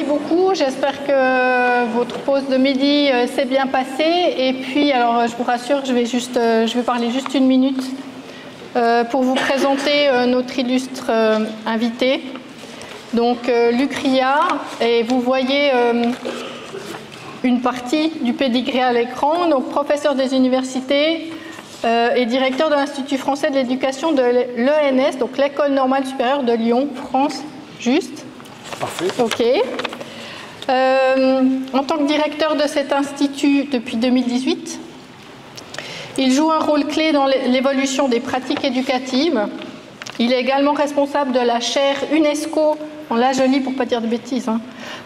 beaucoup. J'espère que votre pause de midi s'est bien passée. Et puis, alors, je vous rassure, je vais parler juste une minute pour vous présenter notre illustre invité. Donc, Luc Riard, et vous voyez une partie du pédigré à l'écran. Donc, professeur des universités et directeur de l'Institut français de l'éducation de l'ENS, donc l'École normale supérieure de Lyon, France. Juste. Parfait. OK. En tant que directeur de cet institut depuis 2018, il joue un rôle clé dans l'évolution des pratiques éducatives. Il est également responsable de la chaire UNESCO, là je lis pour ne pas dire de bêtises,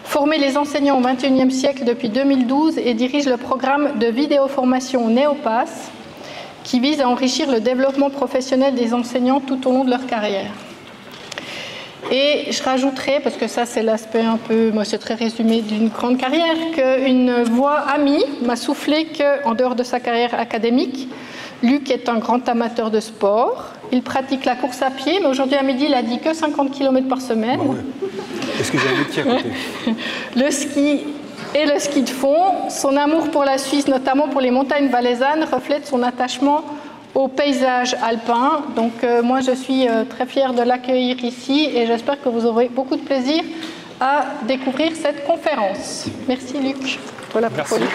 former les enseignants au XXIe siècle depuis 2012 et dirige le programme de vidéoformation Néopass qui vise à enrichir le développement professionnel des enseignants tout au long de leur carrière. Et je rajouterai, parce que ça c'est l'aspect un peu, moi c'est très résumé d'une grande carrière, qu'une voix amie m'a soufflé qu'en dehors de sa carrière académique, Luc est un grand amateur de sport. Il pratique la course à pied, mais aujourd'hui à midi il a dit que 50 km par semaine. Bah ouais. Est-ce que j'ai un métier à côté? Le ski et le ski de fond. Son amour pour la Suisse, notamment pour les montagnes valaisannes, reflète son attachement au paysage alpin. Donc moi je suis très fière de l'accueillir ici et j'espère que vous aurez beaucoup de plaisir à découvrir cette conférence. Merci Luc. Voilà pour Merci.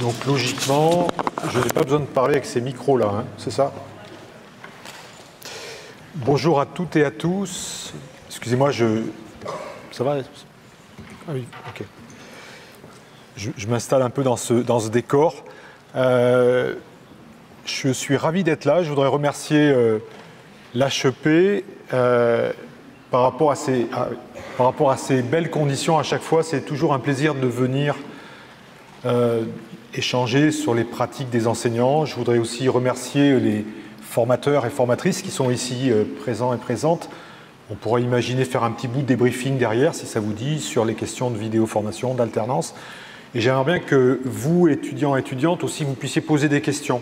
Donc logiquement, je n'ai pas besoin de parler avec ces micros-là, hein, c'est ça? Bonjour à toutes et à tous. Excusez-moi, ça va? Ah oui, ok. Je m'installe un peu dans ce décor. Je suis ravi d'être là. Je voudrais remercier l'HEP par rapport à ces belles conditions. À chaque fois, c'est toujours un plaisir de venir échanger sur les pratiques des enseignants. Je voudrais aussi remercier les formateurs et formatrices qui sont ici présents et présentes. On pourrait imaginer faire un petit bout de débriefing derrière, si ça vous dit, sur les questions de vidéoformation, d'alternance. Et j'aimerais bien que vous, étudiants et étudiantes, aussi, vous puissiez poser des questions.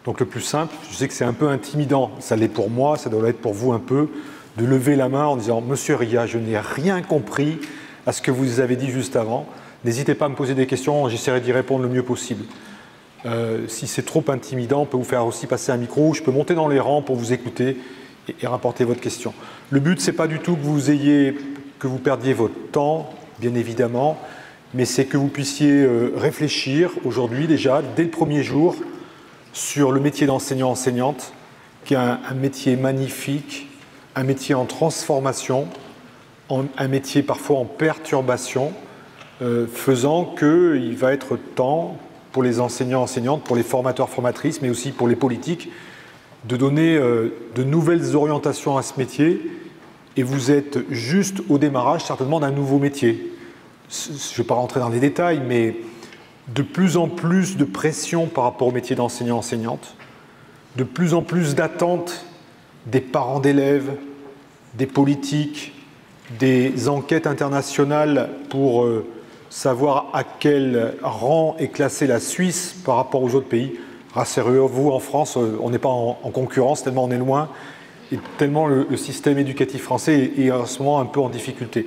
Donc le plus simple, je sais que c'est un peu intimidant, ça l'est pour moi, ça doit l'être pour vous un peu, de lever la main en disant « Monsieur Ria, je n'ai rien compris à ce que vous avez dit juste avant. N'hésitez pas à me poser des questions, j'essaierai d'y répondre le mieux possible. » Si c'est trop intimidant, on peut vous faire aussi passer un micro, je peux monter dans les rangs pour vous écouter et rapporter votre question. Le but, ce n'est pas du tout que vous perdiez votre temps, bien évidemment, mais c'est que vous puissiez réfléchir aujourd'hui déjà, dès le premier jour, sur le métier d'enseignant-enseignante, qui est un métier magnifique, un métier en transformation, un métier parfois en perturbation, faisant qu'il va être temps pour les enseignants-enseignantes, pour les formateurs-formatrices, mais aussi pour les politiques, de donner de nouvelles orientations à ce métier. Et vous êtes juste au démarrage, certainement, d'un nouveau métier. Je ne vais pas rentrer dans les détails, mais de plus en plus de pression par rapport au métier d'enseignant-enseignante, de plus en plus d'attentes des parents d'élèves, des politiques, des enquêtes internationales pour savoir à quel rang est classée la Suisse par rapport aux autres pays. Rassurez-vous, en France, on n'est pas en concurrence, tellement on est loin, et tellement le système éducatif français est en ce moment un peu en difficulté.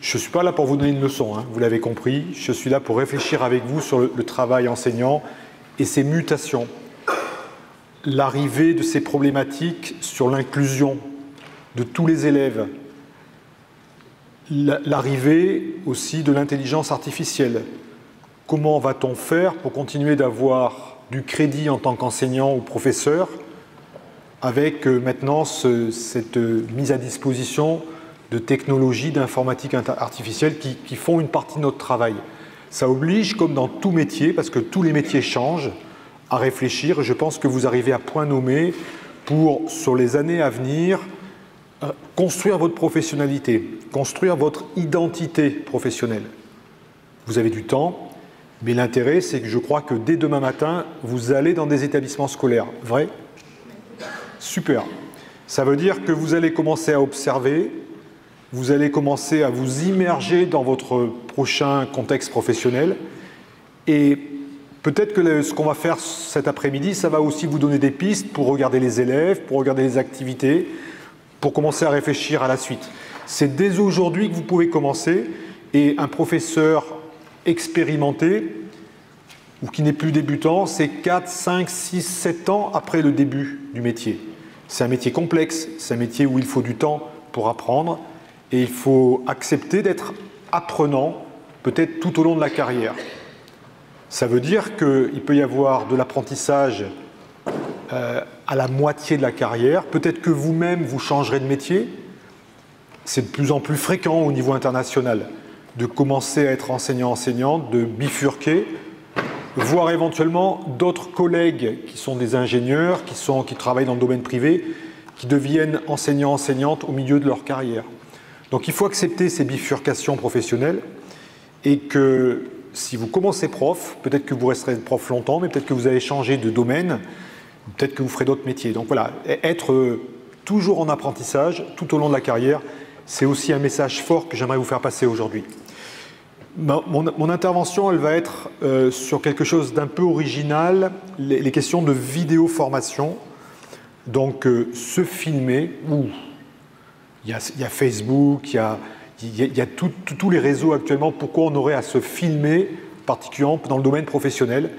Je ne suis pas là pour vous donner une leçon, hein, vous l'avez compris, je suis là pour réfléchir avec vous sur le travail enseignant et ses mutations, l'arrivée de ces problématiques sur l'inclusion de tous les élèves, l'arrivée aussi de l'intelligence artificielle. Comment va-t-on faire pour continuer d'avoir du crédit en tant qu'enseignant ou professeur avec maintenant cette mise à disposition de technologies d'informatique artificielle qui font une partie de notre travail. Ça oblige, comme dans tout métier, parce que tous les métiers changent, à réfléchir. Et je pense que vous arrivez à point nommé pour, sur les années à venir, construire votre professionnalité, construire votre identité professionnelle. Vous avez du temps, mais l'intérêt, c'est que je crois que dès demain matin, vous allez dans des établissements scolaires. Vrai? Super. Ça veut dire que vous allez commencer à observer, vous allez commencer à vous immerger dans votre prochain contexte professionnel et Peut-être que ce qu'on va faire cet après-midi, ça va aussi vous donner des pistes pour regarder les élèves, pour regarder les activités, pour commencer à réfléchir à la suite. C'est dès aujourd'hui que vous pouvez commencer, et un professeur expérimenté, ou qui n'est plus débutant, c'est 4, 5, 6, 7 ans après le début du métier. C'est un métier complexe, c'est un métier où il faut du temps pour apprendre, et il faut accepter d'être apprenant, peut-être tout au long de la carrière. Ça veut dire qu'il peut y avoir de l'apprentissage à la moitié de la carrière. Peut-être que vous-même, vous changerez de métier. C'est de plus en plus fréquent au niveau international de commencer à être enseignant-enseignante, de bifurquer, voire éventuellement d'autres collègues qui sont des ingénieurs, qui travaillent dans le domaine privé, qui deviennent enseignants-enseignantes au milieu de leur carrière. Donc il faut accepter ces bifurcations professionnelles et que si vous commencez prof, peut-être que vous resterez prof longtemps, mais peut-être que vous allez changer de domaine, peut-être que vous ferez d'autres métiers. Donc voilà, être toujours en apprentissage tout au long de la carrière, c'est aussi un message fort que j'aimerais vous faire passer aujourd'hui. Mon intervention, elle va être sur quelque chose d'un peu original, les questions de vidéo-formation. Donc se filmer, il y a Facebook, il y a tous les réseaux actuellement. Pourquoi on aurait à se filmer, particulièrement dans le domaine professionnel?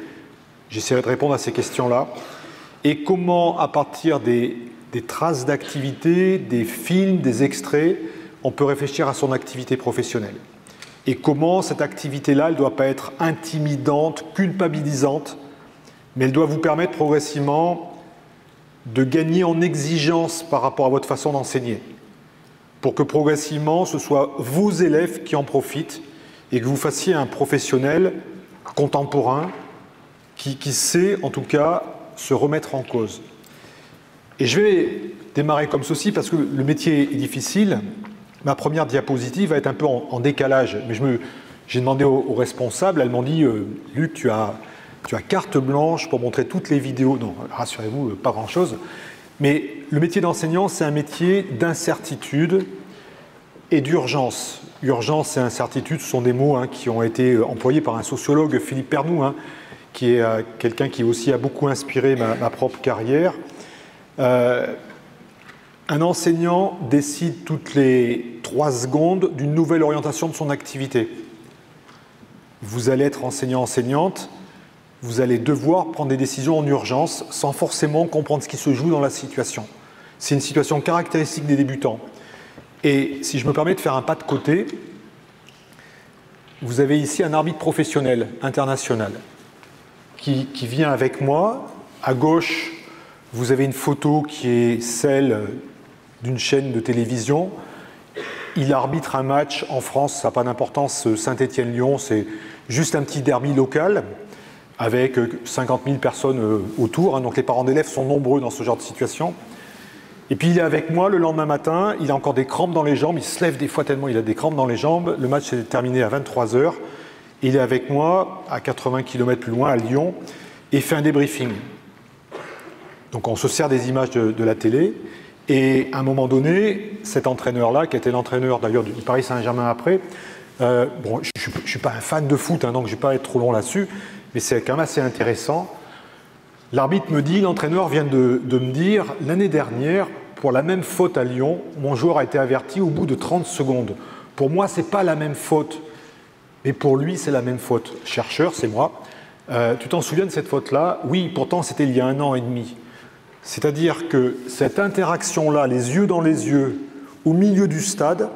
J'essaierai de répondre à ces questions-là. Et comment, à partir des traces d'activité, des films, des extraits, on peut réfléchir à son activité professionnelle. Et comment cette activité-là, elle ne doit pas être intimidante, culpabilisante, mais elle doit vous permettre progressivement de gagner en exigence par rapport à votre façon d'enseigner, pour que progressivement, ce soit vos élèves qui en profitent et que vous fassiez un professionnel contemporain qui sait, en tout cas, se remettre en cause. Et je vais démarrer comme ceci, parce que le métier est difficile. Ma première diapositive va être un peu en décalage, mais j'ai demandé aux responsables, elles m'ont dit « Luc, tu as carte blanche pour montrer toutes les vidéos. » Non, rassurez-vous, pas grand-chose. Mais le métier d'enseignant, c'est un métier d'incertitude et d'urgence. Urgence et incertitude, ce sont des mots qui ont été employés par un sociologue, Philippe Pernoud, qui est quelqu'un qui aussi a beaucoup inspiré ma propre carrière. Un enseignant décide toutes les 3 secondes d'une nouvelle orientation de son activité. Vous allez être enseignant-enseignante, vous allez devoir prendre des décisions en urgence sans forcément comprendre ce qui se joue dans la situation. C'est une situation caractéristique des débutants. Et si je me permets de faire un pas de côté, vous avez ici un arbitre professionnel international qui vient avec moi. À gauche, vous avez une photo qui est celle d'une chaîne de télévision. Il arbitre un match en France, ça n'a pas d'importance, Saint-Étienne-Lyon, c'est juste un petit derby local avec 50 000 personnes autour, donc les parents d'élèves sont nombreux dans ce genre de situation. Et puis il est avec moi le lendemain matin, il a encore des crampes dans les jambes, il se lève des fois tellement il a des crampes dans les jambes, le match s'est terminé à 23 h, il est avec moi à 80 km plus loin, à Lyon, et fait un débriefing. Donc on se sert des images de la télé, et à un moment donné, cet entraîneur-là, qui était l'entraîneur d'ailleurs du Paris Saint-Germain après, bon, je ne suis pas un fan de foot, donc je ne vais pas être trop long là-dessus, mais c'est quand même assez intéressant. L'arbitre me dit, l'entraîneur vient de me dire, l'année dernière, pour la même faute à Lyon, mon joueur a été averti au bout de 30 secondes. Pour moi, ce n'est pas la même faute, mais pour lui, c'est la même faute. Chercheur, c'est moi. Tu t'en souviens de cette faute-là? Oui, pourtant, c'était il y a 1 an et demi. C'est-à-dire que cette interaction-là, les yeux dans les yeux, au milieu du stade,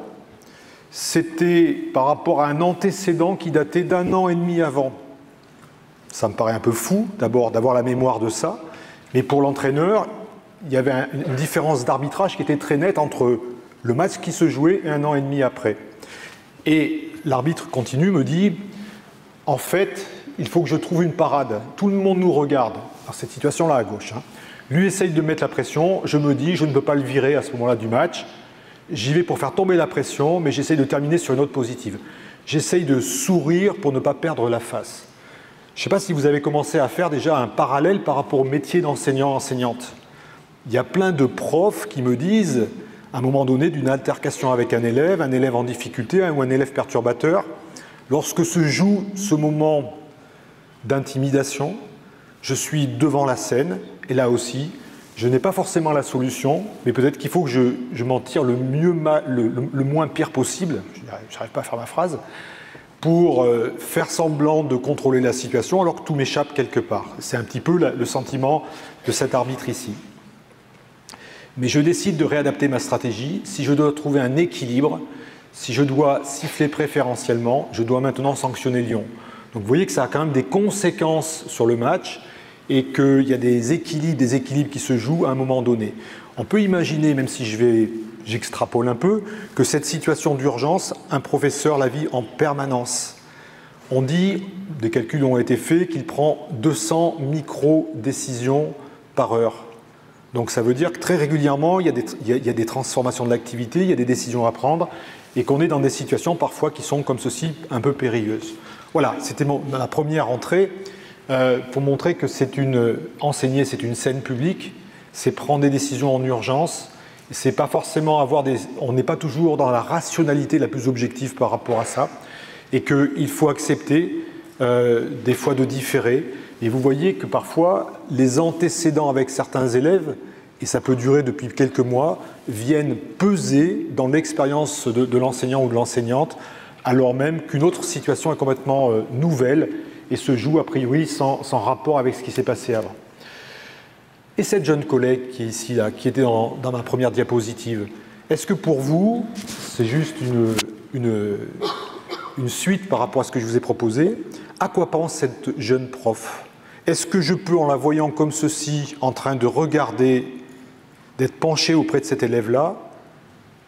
c'était par rapport à un antécédent qui datait d'1 an et demi avant. Ça me paraît un peu fou, d'abord, d'avoir la mémoire de ça, mais pour l'entraîneur, il y avait une différence d'arbitrage qui était très nette entre le match qui se jouait et 1 an et demi après. Et l'arbitre continue, me dit, en fait, il faut que je trouve une parade. Tout le monde nous regarde, dans cette situation-là à gauche. Lui essaye de mettre la pression, je me dis, je ne peux pas le virer à ce moment-là du match. J'y vais pour faire tomber la pression, mais j'essaye de terminer sur une note positive. J'essaye de sourire pour ne pas perdre la face. Je ne sais pas si vous avez commencé à faire déjà un parallèle par rapport au métier d'enseignant-enseignante. Il y a plein de profs qui me disent, à un moment donné, d'une altercation avec un élève en difficulté ou un élève perturbateur, lorsque se joue ce moment d'intimidation. Je suis devant la scène, et là aussi, je n'ai pas forcément la solution, mais peut-être qu'il faut que je m'en tire le moins pire possible, je n'arrive pas à faire ma phrase, pour faire semblant de contrôler la situation alors que tout m'échappe quelque part. C'est un petit peu le sentiment de cet arbitre ici. Mais je décide de réadapter ma stratégie. Si je dois trouver un équilibre, si je dois siffler préférentiellement, je dois maintenant sanctionner Lyon. Donc vous voyez que ça a quand même des conséquences sur le match et qu'il y a des équilibres qui se jouent à un moment donné. On peut imaginer, même si j'extrapole un peu, que cette situation d'urgence, un professeur la vit en permanence. On dit, des calculs ont été faits, qu'il prend 200 micro-décisions par heure. Donc ça veut dire que très régulièrement, il y a des transformations de l'activité, il y a des décisions à prendre, et qu'on est dans des situations parfois qui sont comme ceci, un peu périlleuses. Voilà, c'était ma première entrée, pour montrer que enseigner, c'est une scène publique, c'est prendre des décisions en urgence, c'est pas forcément on n'est pas toujours dans la rationalité la plus objective par rapport à ça, et qu'il faut accepter des fois de différer. Et vous voyez que parfois, les antécédents avec certains élèves, et ça peut durer depuis quelques mois, viennent peser dans l'expérience de l'enseignant ou de l'enseignante, alors même qu'une autre situation est complètement nouvelle et se joue a priori sans rapport avec ce qui s'est passé avant. Et cette jeune collègue qui est ici, là, qui était dans ma première diapositive, est-ce que pour vous, c'est juste une suite par rapport à ce que je vous ai proposé, à quoi pense cette jeune prof? Est-ce que je peux, en la voyant comme ceci, en train de regarder, d'être penché auprès de cet élève-là,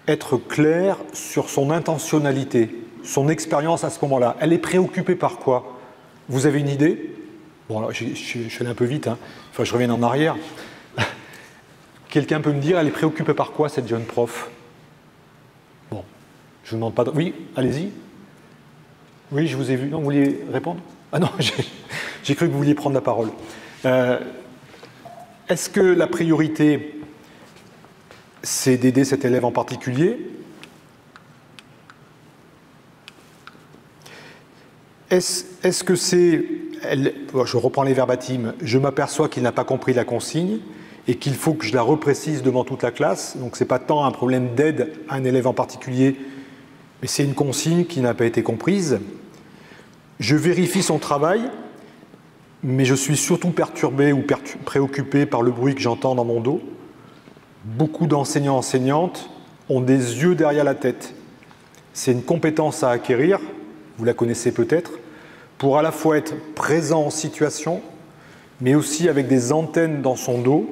être clair sur son intentionnalité, son expérience à ce moment-là? Elle est préoccupée par quoi? Vous avez une idée? Bon, alors, je suis allé un peu vite, hein. Enfin, je reviens en arrière. Quelqu'un peut me dire, elle est préoccupée par quoi, cette jeune prof? Bon, je ne vous demande pas... Oui, allez-y. Oui, je vous ai vu. Non, vous vouliez répondre? Ah non, j'ai cru que vous vouliez prendre la parole. Est-ce que la priorité, c'est d'aider cet élève en particulier? Est-ce que c'est... je reprends les verbatims. Je m'aperçois qu'il n'a pas compris la consigne et qu'il faut que je la reprécise devant toute la classe. Donc ce n'est pas tant un problème d'aide à un élève en particulier, mais c'est une consigne qui n'a pas été comprise. Je vérifie son travail, mais je suis surtout perturbé ou préoccupé par le bruit que j'entends dans mon dos. Beaucoup d'enseignants, enseignantes ont des yeux derrière la tête. C'est une compétence à acquérir, vous la connaissez peut-être, pour à la fois être présent en situation, mais aussi avec des antennes dans son dos,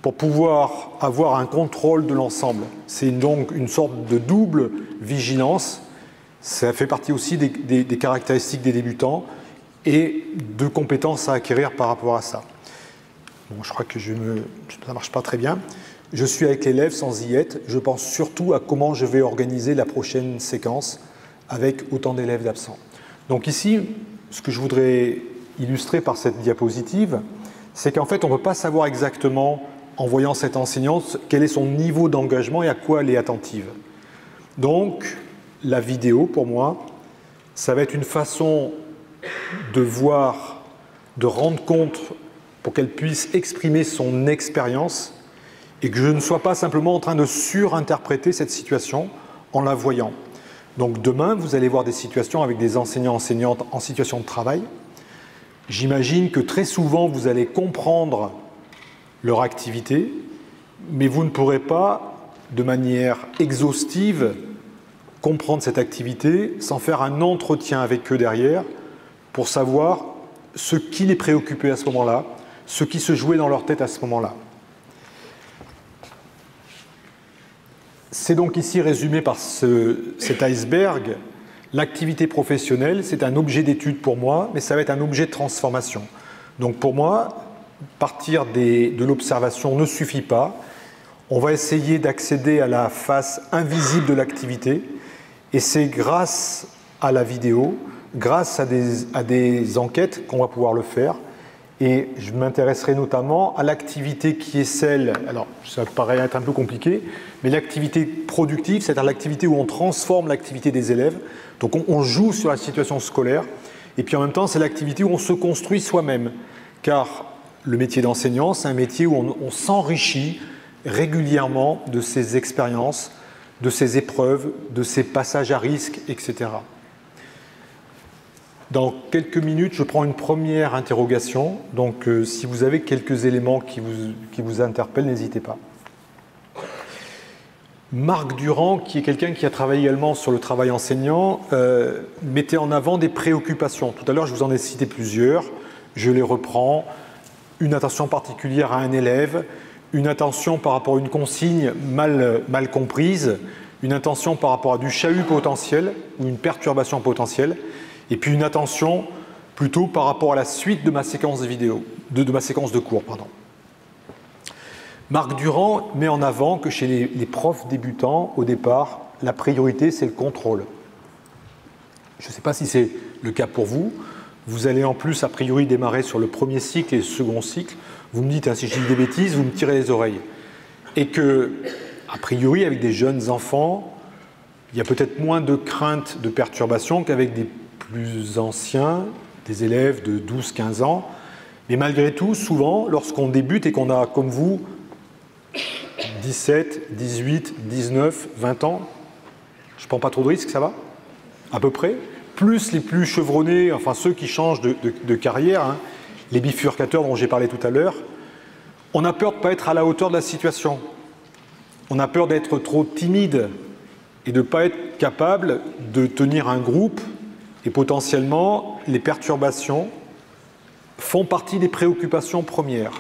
pour pouvoir avoir un contrôle de l'ensemble. C'est donc une sorte de double vigilance. Ça fait partie aussi des caractéristiques des débutants et de compétences à acquérir par rapport à ça. Bon, je crois que ça ne marche pas très bien. Je suis avec l'élève sans y être. Je pense surtout à comment je vais organiser la prochaine séquence avec autant d'élèves d'absents. Donc ici, ce que je voudrais illustrer par cette diapositive, c'est qu'en fait, on ne peut pas savoir exactement, en voyant cette enseignante, quel est son niveau d'engagement et à quoi elle est attentive. Donc, la vidéo, pour moi, ça va être une façon de voir, de rendre compte pour qu'elle puisse exprimer son expérience et que je ne sois pas simplement en train de surinterpréter cette situation en la voyant. Donc demain, vous allez voir des situations avec des enseignants-enseignantes en situation de travail. J'imagine que très souvent, vous allez comprendre leur activité, mais vous ne pourrez pas, de manière exhaustive, comprendre cette activité sans faire un entretien avec eux derrière pour savoir ce qui les préoccupait à ce moment-là, ce qui se jouait dans leur tête à ce moment-là. C'est donc ici résumé par cet iceberg. L'activité professionnelle, c'est un objet d'étude pour moi, mais ça va être un objet de transformation. Donc pour moi, partir de l'observation ne suffit pas. On va essayer d'accéder à la face invisible de l'activité, et c'est grâce à la vidéo, grâce à des enquêtes qu'on va pouvoir le faire. Et je m'intéresserai notamment à l'activité qui est celle, alors ça paraît être un peu compliqué, mais l'activité productive, c'est-à-dire l'activité où on transforme l'activité des élèves. Donc on joue sur la situation scolaire Et puis en même temps, c'est l'activité où on se construit soi-même. Car le métier d'enseignant, c'est un métier où on s'enrichit régulièrement de ses expériences, de ses épreuves, de ses passages à risque, etc. Dans quelques minutes, je prends une première interrogation. Donc, si vous avez quelques éléments qui vous interpellent, n'hésitez pas. Marc Durand, qui est quelqu'un qui a travaillé également sur le travail enseignant, mettait en avant des préoccupations. Tout à l'heure, je vous en ai cité plusieurs. Je les reprends. Une attention particulière à un élève, une attention par rapport à une consigne mal comprise, une attention par rapport à du chahut potentiel ou une perturbation potentielle, et puis une attention plutôt par rapport à la suite de ma séquence de ma séquence de cours. Marc Durand met en avant que chez les profs débutants, au départ, la priorité, c'est le contrôle. Je ne sais pas si c'est le cas pour vous. Vous allez en plus, a priori, démarrer sur le premier cycle et le second cycle. Vous me dites, si je dis des bêtises, vous me tirez les oreilles. Et que, a priori, avec des jeunes enfants, il y a peut-être moins de crainte de perturbation qu'avec des plus anciens, des élèves de 12-15 ans. Mais malgré tout, souvent, lorsqu'on débute et qu'on a, comme vous, 17, 18, 19, 20 ans, je ne prends pas trop de risques, ça va? À peu près. Plus les plus chevronnés, enfin ceux qui changent de carrière, hein, les bifurcateurs dont j'ai parlé tout à l'heure, on a peur de ne pas être à la hauteur de la situation. On a peur d'être trop timide et de ne pas être capable de tenir un groupe. Et potentiellement, les perturbations font partie des préoccupations premières.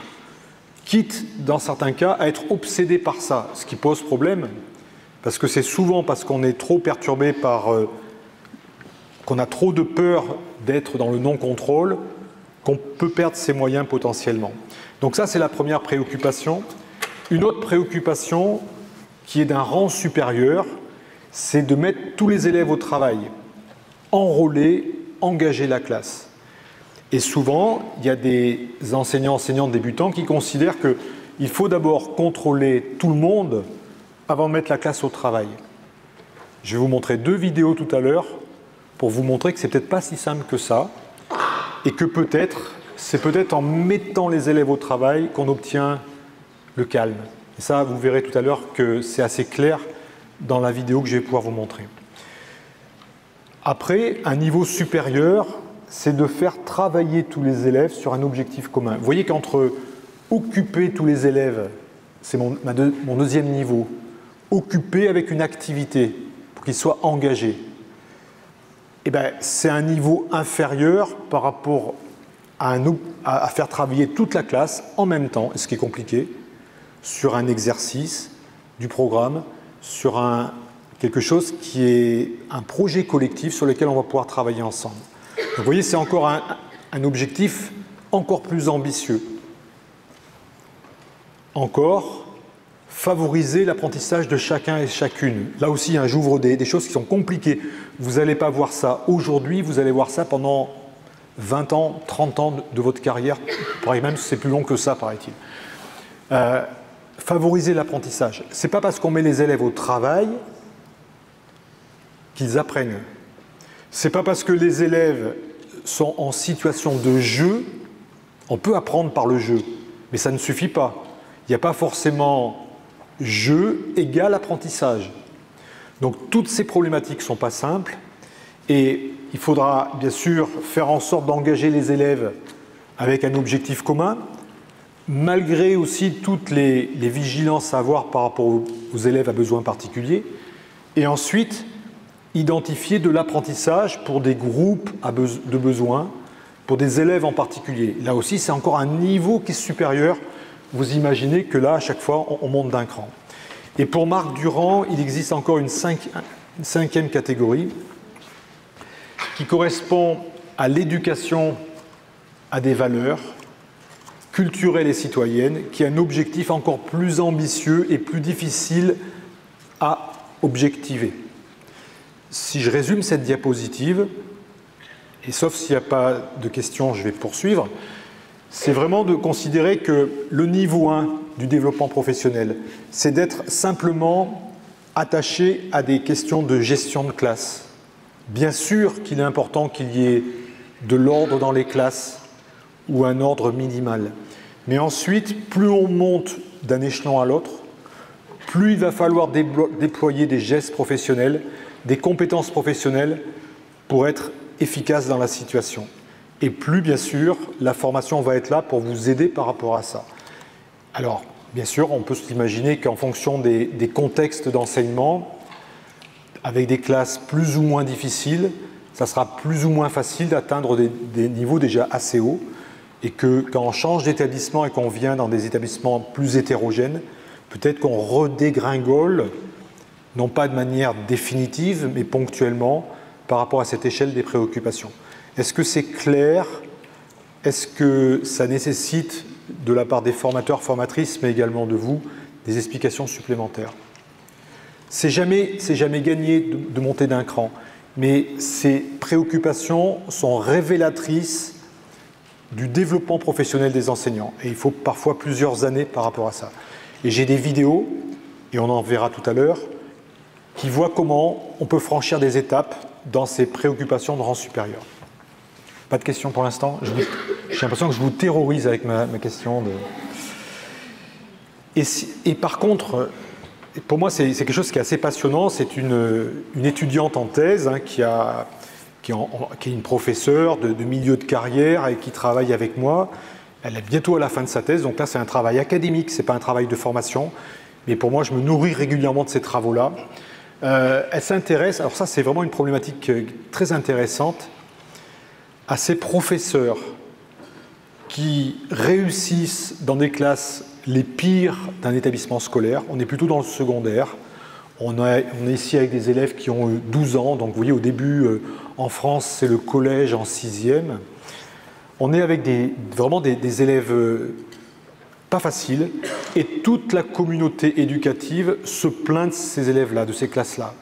Quitte, dans certains cas, à être obsédé par ça, ce qui pose problème, parce que c'est souvent parce qu'on est trop perturbé par... qu'on a trop de peur d'être dans le non-contrôle, qu'on peut perdre ses moyens potentiellement. Donc ça, c'est la première préoccupation. Une autre préoccupation, qui est d'un rang supérieur, c'est de mettre tous les élèves au travail, enrôler, engager la classe. Et souvent, il y a des enseignants débutants qui considèrent qu'il faut d'abord contrôler tout le monde avant de mettre la classe au travail. Je vais vous montrer 2 vidéos tout à l'heure pour vous montrer que c'est peut-être pas si simple que ça et que c'est peut-être en mettant les élèves au travail qu'on obtient le calme. Et ça, vous verrez tout à l'heure que c'est assez clair dans la vidéo que je vais pouvoir vous montrer. Après, un niveau supérieur, c'est de faire travailler tous les élèves sur un objectif commun. Vous voyez qu'entre occuper tous les élèves, c'est mon deuxième niveau, occuper avec une activité pour qu'ils soient engagés, eh bien, c'est un niveau inférieur par rapport à faire travailler toute la classe en même temps, ce qui est compliqué, sur un exercice du programme, sur quelque chose qui est un projet collectif sur lequel on va pouvoir travailler ensemble. Donc, vous voyez, c'est encore un objectif encore plus ambitieux. Encore, favoriser l'apprentissage de chacun et chacune. Là aussi, hein, j'ouvre des choses qui sont compliquées. Vous n'allez pas voir ça aujourd'hui, vous allez voir ça pendant 20 ans, 30 ans de votre carrière. Même si c'est plus long que ça, paraît-il. Favoriser l'apprentissage. Ce n'est pas parce qu'on met les élèves au travail qu'ils apprennent. Ce n'est pas parce que les élèves sont en situation de jeu, on peut apprendre par le jeu, mais ça ne suffit pas. Il n'y a pas forcément jeu égale apprentissage. Donc toutes ces problématiques ne sont pas simples et il faudra bien sûr faire en sorte d'engager les élèves avec un objectif commun, malgré aussi toutes les vigilances à avoir par rapport aux élèves à besoins particuliers, et ensuite identifier de l'apprentissage pour des groupes de besoins, pour des élèves en particulier. Là aussi, c'est encore un niveau qui est supérieur. Vous imaginez que là, à chaque fois, on monte d'un cran. Et pour Marc Durand, il existe encore une cinquième catégorie qui correspond à l'éducation à des valeurs culturelles et citoyennes, qui a un objectif encore plus ambitieux et plus difficile à objectiver. Si je résume cette diapositive, et sauf s'il n'y a pas de questions, je vais poursuivre, c'est vraiment de considérer que le niveau 1 du développement professionnel, c'est d'être simplement attaché à des questions de gestion de classe. Bien sûr qu'il est important qu'il y ait de l'ordre dans les classes ou un ordre minimal. Mais ensuite, plus on monte d'un échelon à l'autre, plus il va falloir déployer des gestes professionnels, des compétences professionnelles pour être efficace dans la situation. Et plus, bien sûr, la formation va être là pour vous aider par rapport à ça. Alors, bien sûr, on peut s'imaginer qu'en fonction des contextes d'enseignement, avec des classes plus ou moins difficiles, ça sera plus ou moins facile d'atteindre des niveaux déjà assez hauts, et que quand on change d'établissement et qu'on vient dans des établissements plus hétérogènes, peut-être qu'on redégringole, non pas de manière définitive, mais ponctuellement, par rapport à cette échelle des préoccupations. Est-ce que c'est clair? Est-ce que ça nécessite, de la part des formateurs, formatrices, mais également de vous, des explications supplémentaires? C'est jamais gagné de monter d'un cran, mais ces préoccupations sont révélatrices du développement professionnel des enseignants. Et il faut parfois plusieurs années par rapport à ça. Et j'ai des vidéos, et on en verra tout à l'heure, qui voient comment on peut franchir des étapes dans ces préoccupations de rang supérieur. Pas de questions pour l'instant? J'ai l'impression que je vous terrorise avec ma question. Et par contre, pour moi, c'est quelque chose qui est assez passionnant. C'est une étudiante en thèse qui est une professeure de milieu de carrière et qui travaille avec moi. Elle est bientôt à la fin de sa thèse, donc là, c'est un travail académique, ce n'est pas un travail de formation. Mais pour moi, je me nourris régulièrement de ces travaux-là. Elle s'intéresse, alors ça, c'est vraiment une problématique très intéressante, à ces professeurs qui réussissent dans des classes les pires d'un établissement scolaire. On est plutôt dans le secondaire. On est ici avec des élèves qui ont 12 ans. Donc vous voyez, au début, en France, c'est le collège en 6e. On est avec vraiment des élèves pas faciles. Et toute la communauté éducative se plaint de ces élèves-là, de ces classes-là.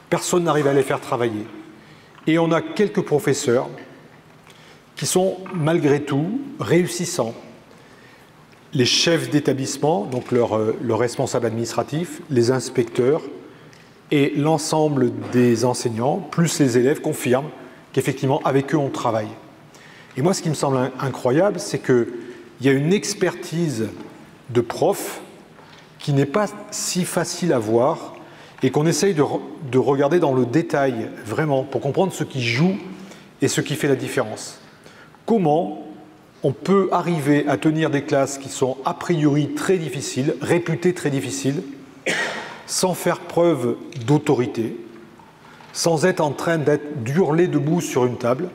Personne n'arrive à les faire travailler. Et on a quelques professeurs qui sont malgré tout réussissants. Les chefs d'établissement, donc leurs responsables administratifs, les inspecteurs et l'ensemble des enseignants, plus les élèves, confirment qu'effectivement, avec eux, on travaille. Et moi, ce qui me semble incroyable, c'est qu'il y a une expertise de prof qui n'est pas si facile à voir et qu'on essaye de regarder dans le détail, vraiment, pour comprendre ce qui joue et ce qui fait la différence. Comment on peut arriver à tenir des classes qui sont a priori très difficiles, réputées très difficiles, sans faire preuve d'autorité, sans être en train d'hurler debout sur une table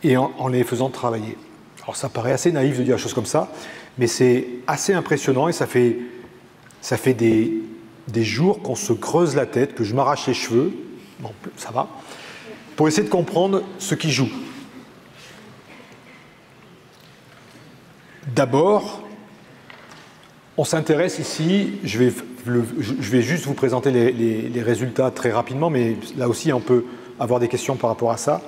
et en les faisant travailler. Alors ça paraît assez naïf de dire des choses comme ça, mais c'est assez impressionnant et ça fait des jours qu'on se creuse la tête, que je m'arrache les cheveux, bon, ça va, pour essayer de comprendre ce qui joue. D'abord, on s'intéresse ici, je vais juste vous présenter les résultats très rapidement, mais là aussi on peut avoir des questions par rapport à ça.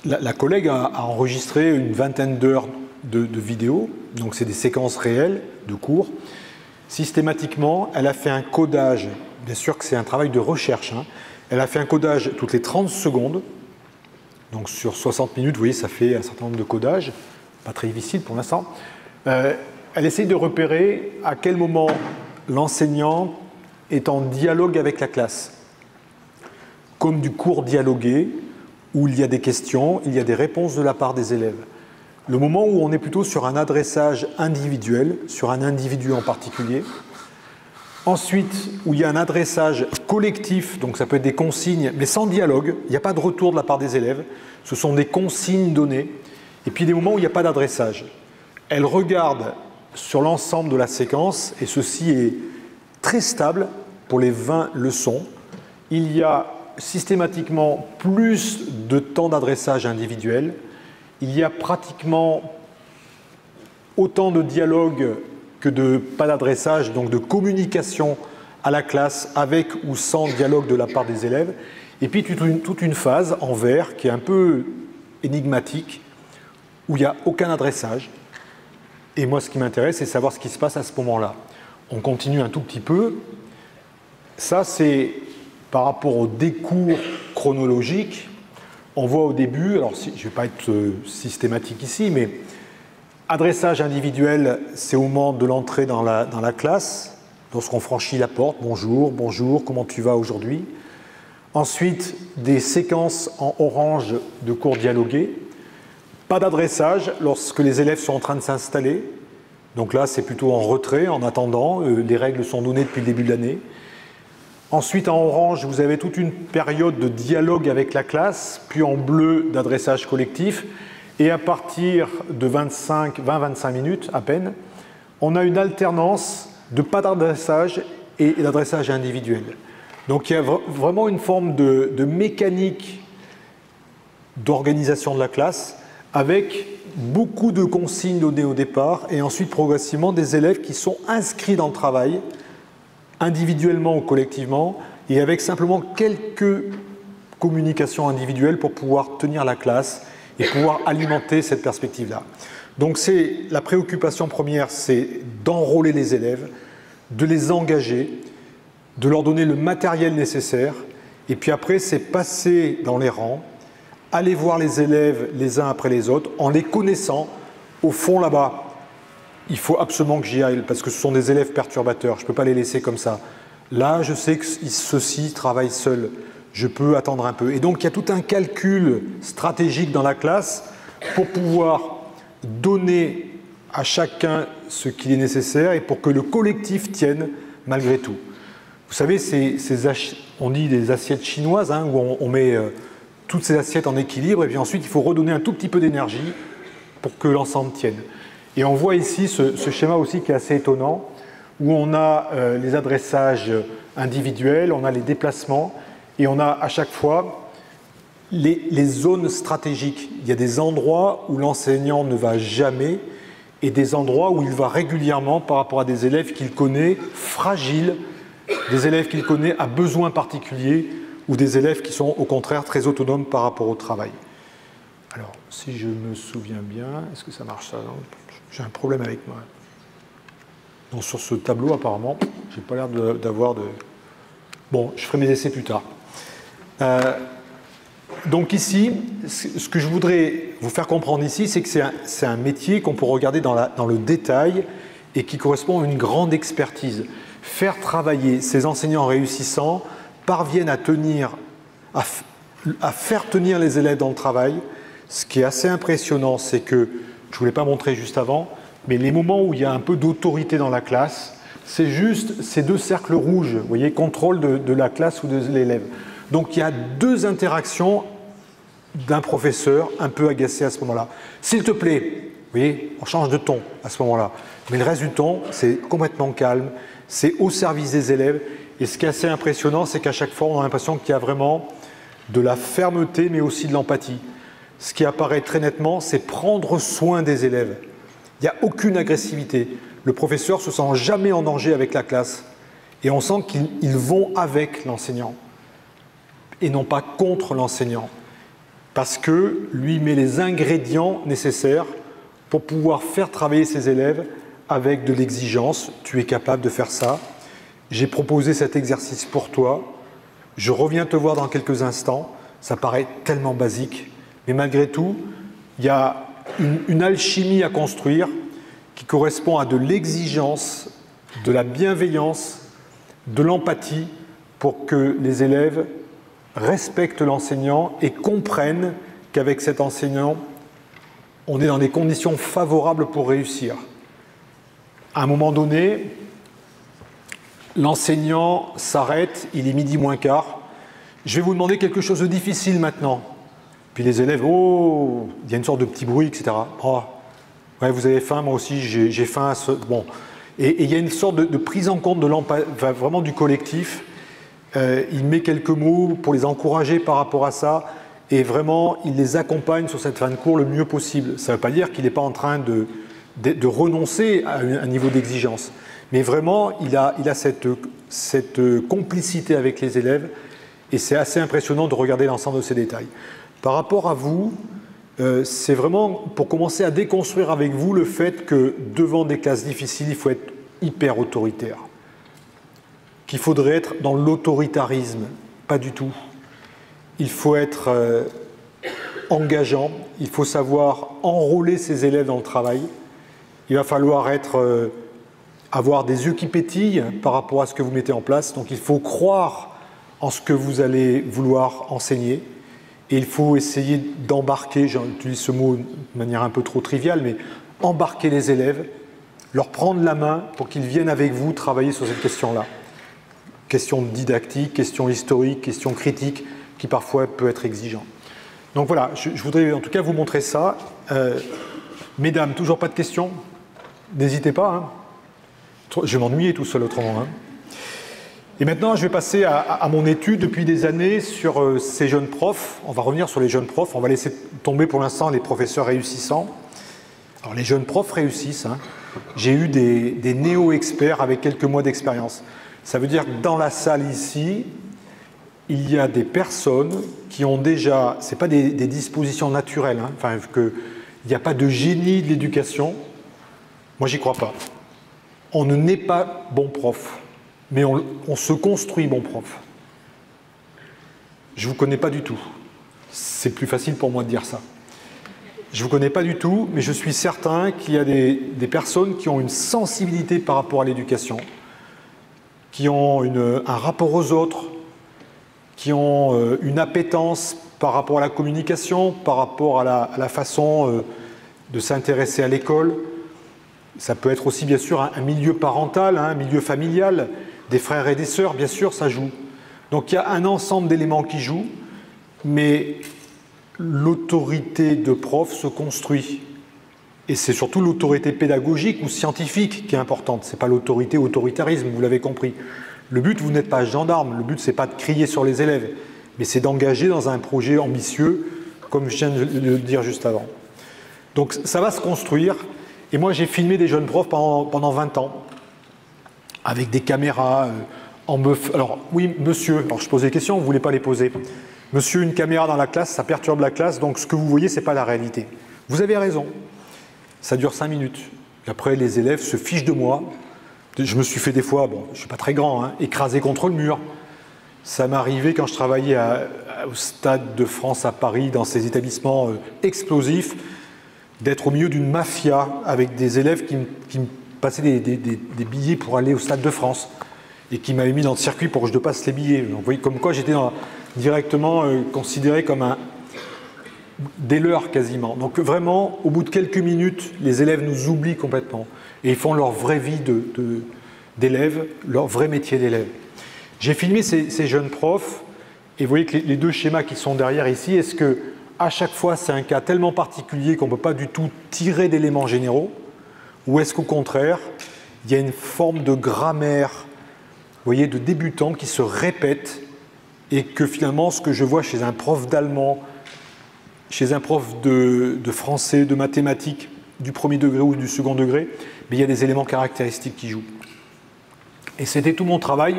La collègue a enregistré une vingtaine d'heures de vidéos, donc c'est des séquences réelles de cours. Systématiquement, elle a fait un codage, bien sûr que c'est un travail de recherche, elle a fait un codage toutes les 30 secondes. Donc sur 60 minutes, vous voyez, ça fait un certain nombre de codages, pas très difficile pour l'instant. Elle essaye de repérer à quel moment l'enseignant est en dialogue avec la classe. Comme du cours dialogué, où il y a des questions, il y a des réponses de la part des élèves. Le moment où on est plutôt sur un adressage individuel, sur un individu en particulier. Ensuite, où il y a un adressage collectif, donc ça peut être des consignes, mais sans dialogue, il n'y a pas de retour de la part des élèves, ce sont des consignes données, et puis des moments où il n'y a pas d'adressage. Elle regarde sur l'ensemble de la séquence, et ceci est très stable pour les 20 leçons. Il y a systématiquement plus de temps d'adressage individuel, il y a pratiquement autant de dialogue que de pas d'adressage, donc de communication à la classe avec ou sans dialogue de la part des élèves. Et puis toute une phase en vert qui est un peu énigmatique, où il n'y a aucun adressage. Et moi, ce qui m'intéresse, c'est savoir ce qui se passe à ce moment-là. On continue un tout petit peu. Ça, c'est par rapport au décours chronologique, on voit au début, alors je ne vais pas être systématique ici, mais adressage individuel, c'est au moment de l'entrée dans la classe, lorsqu'on franchit la porte, bonjour, bonjour, comment tu vas aujourd'hui? Ensuite, des séquences en orange de cours dialogués. Pas d'adressage lorsque les élèves sont en train de s'installer. Donc là, c'est plutôt en retrait, en attendant. Les règles sont données depuis le début de l'année. Ensuite, en orange, vous avez toute une période de dialogue avec la classe, puis en bleu, d'adressage collectif. Et à partir de 20-25 minutes à peine, on a une alternance de pas d'adressage et d'adressage individuel. Donc il y a vraiment une forme de mécanique d'organisation de la classe avec beaucoup de consignes données au départ et ensuite progressivement des élèves qui sont inscrits dans le travail, individuellement ou collectivement, et avec simplement quelques communications individuelles pour pouvoir tenir la classe et pouvoir alimenter cette perspective-là. Donc la préoccupation première, c'est d'enrôler les élèves, de les engager, de leur donner le matériel nécessaire, et puis après, c'est passer dans les rangs, aller voir les élèves les uns après les autres, en les connaissant. Au fond, là-bas, il faut absolument que j'y aille, parce que ce sont des élèves perturbateurs, je ne peux pas les laisser comme ça. Là, je sais que ceux-ci travaillent seuls, je peux attendre un peu. Et donc, il y a tout un calcul stratégique dans la classe pour pouvoir donner à chacun ce qu'il est nécessaire et pour que le collectif tienne malgré tout. Vous savez, on dit des assiettes chinoises, hein, où on met toutes ces assiettes en équilibre, et puis ensuite, il faut redonner un tout petit peu d'énergie pour que l'ensemble tienne. Et on voit ici ce schéma aussi qui est assez étonnant, où on a les adressages individuels, on a les déplacements, et on a à chaque fois les zones stratégiques. Il y a des endroits où l'enseignant ne va jamais, et des endroits où il va régulièrement par rapport à des élèves qu'il connaît fragiles, des élèves qu'il connaît à besoins particuliers, ou des élèves qui sont au contraire très autonomes par rapport au travail. Alors, si je me souviens bien, est-ce que ça marche ça? J'ai un problème avec moi. Donc, sur ce tableau, apparemment, j'ai pas l'air d'avoir de... Bon, je ferai mes essais plus tard. Donc ici, ce que je voudrais vous faire comprendre ici, c'est que c'est un métier qu'on peut regarder dans le détail et qui correspond à une grande expertise. Faire travailler ces enseignants réussissants parviennent à faire tenir les élèves dans le travail. Ce qui est assez impressionnant, c'est que, je ne vous l'ai pas montré juste avant, mais les moments où il y a un peu d'autorité dans la classe, c'est juste ces deux cercles rouges, vous voyez, contrôle de la classe ou de l'élève. Donc il y a deux interactions d'un professeur un peu agacé à ce moment-là. S'il te plaît, vous voyez, on change de ton à ce moment-là. Mais le reste du ton, c'est complètement calme, c'est au service des élèves. Et ce qui est assez impressionnant, c'est qu'à chaque fois, on a l'impression qu'il y a vraiment de la fermeté, mais aussi de l'empathie. Ce qui apparaît très nettement, c'est prendre soin des élèves. Il n'y a aucune agressivité. Le professeur ne se sent jamais en danger avec la classe. Et on sent qu'ils vont avec l'enseignant et non pas contre l'enseignant. Parce que lui met les ingrédients nécessaires pour pouvoir faire travailler ses élèves avec de l'exigence. Tu es capable de faire ça. J'ai proposé cet exercice pour toi. Je reviens te voir dans quelques instants. Ça paraît tellement basique. Mais malgré tout, il y a une alchimie à construire qui correspond à de l'exigence, de la bienveillance, de l'empathie pour que les élèves respectent l'enseignant et comprennent qu'avec cet enseignant, on est dans des conditions favorables pour réussir. À un moment donné, l'enseignant s'arrête, il est 12:15. Je vais vous demander quelque chose de difficile maintenant. Puis les élèves, oh, il y a une sorte de petit bruit, etc. Oh, ouais, vous avez faim, moi aussi j'ai faim. Bon. Et il y a une sorte de prise en compte vraiment du collectif. Il met quelques mots pour les encourager par rapport à ça. Et vraiment, il les accompagne sur cette fin de cours le mieux possible. Ça ne veut pas dire qu'il n'est pas en train de renoncer à un niveau d'exigence. Mais vraiment, il a cette complicité avec les élèves. Et c'est assez impressionnant de regarder l'ensemble de ces détails. Par rapport à vous, c'est vraiment pour commencer à déconstruire avec vous le fait que devant des classes difficiles, il faut être hyper autoritaire. Qu'il faudrait être dans l'autoritarisme Pas du tout. Il faut être engageant, il faut savoir enrôler ses élèves dans le travail. Il va falloir avoir des yeux qui pétillent par rapport à ce que vous mettez en place. Donc il faut croire en ce que vous allez vouloir enseigner. Et il faut essayer d'embarquer, j'utilise ce mot de manière un peu trop triviale, mais embarquer les élèves, leur prendre la main pour qu'ils viennent avec vous travailler sur cette question-là. Question didactique, question historique, question critique, qui parfois peut être exigeant. Donc voilà, je voudrais en tout cas vous montrer ça. Mesdames, toujours pas de questions? N'hésitez pas. Hein. Je vais m'ennuyer tout seul autrement. Hein. Et maintenant, je vais passer à mon étude depuis des années sur ces jeunes profs. On va revenir sur les jeunes profs. On va laisser tomber pour l'instant les professeurs réussissants. Alors les jeunes profs réussissent. Hein. J'ai eu des néo-experts avec quelques mois d'expérience. Ça veut dire que dans la salle ici, il y a des personnes qui ont déjà, ce n'est pas des dispositions naturelles, hein, enfin, il n'y a pas de génie de l'éducation. Moi, j'y crois pas. On ne naît pas bon prof, mais on se construit bon prof. Je ne vous connais pas du tout. C'est plus facile pour moi de dire ça. Je ne vous connais pas du tout, mais je suis certain qu'il y a des personnes qui ont une sensibilité par rapport à l'éducation, qui ont un rapport aux autres, qui ont une appétence par rapport à la communication, par rapport à la façon de s'intéresser à l'école. Ça peut être aussi, bien sûr, un milieu parental, un milieu familial, des frères et des sœurs, bien sûr, ça joue. Donc il y a un ensemble d'éléments qui jouent, mais l'autorité de prof se construit. Et c'est surtout l'autorité pédagogique ou scientifique qui est importante. Ce n'est pas l'autorité autoritarisme, vous l'avez compris. Le but, vous n'êtes pas gendarme, le but, ce n'est pas de crier sur les élèves, mais c'est d'engager dans un projet ambitieux, comme je viens de le dire juste avant. Donc ça va se construire. Et moi, j'ai filmé des jeunes profs pendant 20 ans, avec des caméras en meuf. Alors, oui, monsieur, alors je pose des questions, vous ne voulez pas les poser. Monsieur, une caméra dans la classe, ça perturbe la classe, donc ce que vous voyez, ce n'est pas la réalité. Vous avez raison. Ça dure 5 minutes. Et après, les élèves se fichent de moi. Je me suis fait des fois, bon, je ne suis pas très grand, hein, écrasé contre le mur. Ça m'est arrivé quand je travaillais au Stade de France à Paris, dans ces établissements explosifs, d'être au milieu d'une mafia avec des élèves qui me passaient des billets pour aller au Stade de France et qui m'avaient mis dans le circuit pour que je passe les billets. Donc, vous voyez, comme quoi j'étais directement considéré comme des leurs quasiment. Donc vraiment, au bout de quelques minutes, les élèves nous oublient complètement et ils font leur vraie vie d'élèves, leur vrai métier d'élève. J'ai filmé ces jeunes profs et vous voyez que les deux schémas qui sont derrière ici, est-ce que à chaque fois c'est un cas tellement particulier qu'on ne peut pas du tout tirer d'éléments généraux, ou est-ce qu'au contraire, il y a une forme de grammaire, vous voyez, de débutant qui se répète et que finalement ce que je vois chez un prof d'allemand, chez un prof de français, de mathématiques, du premier degré ou du second degré, mais il y a des éléments caractéristiques qui jouent. Et c'était tout mon travail,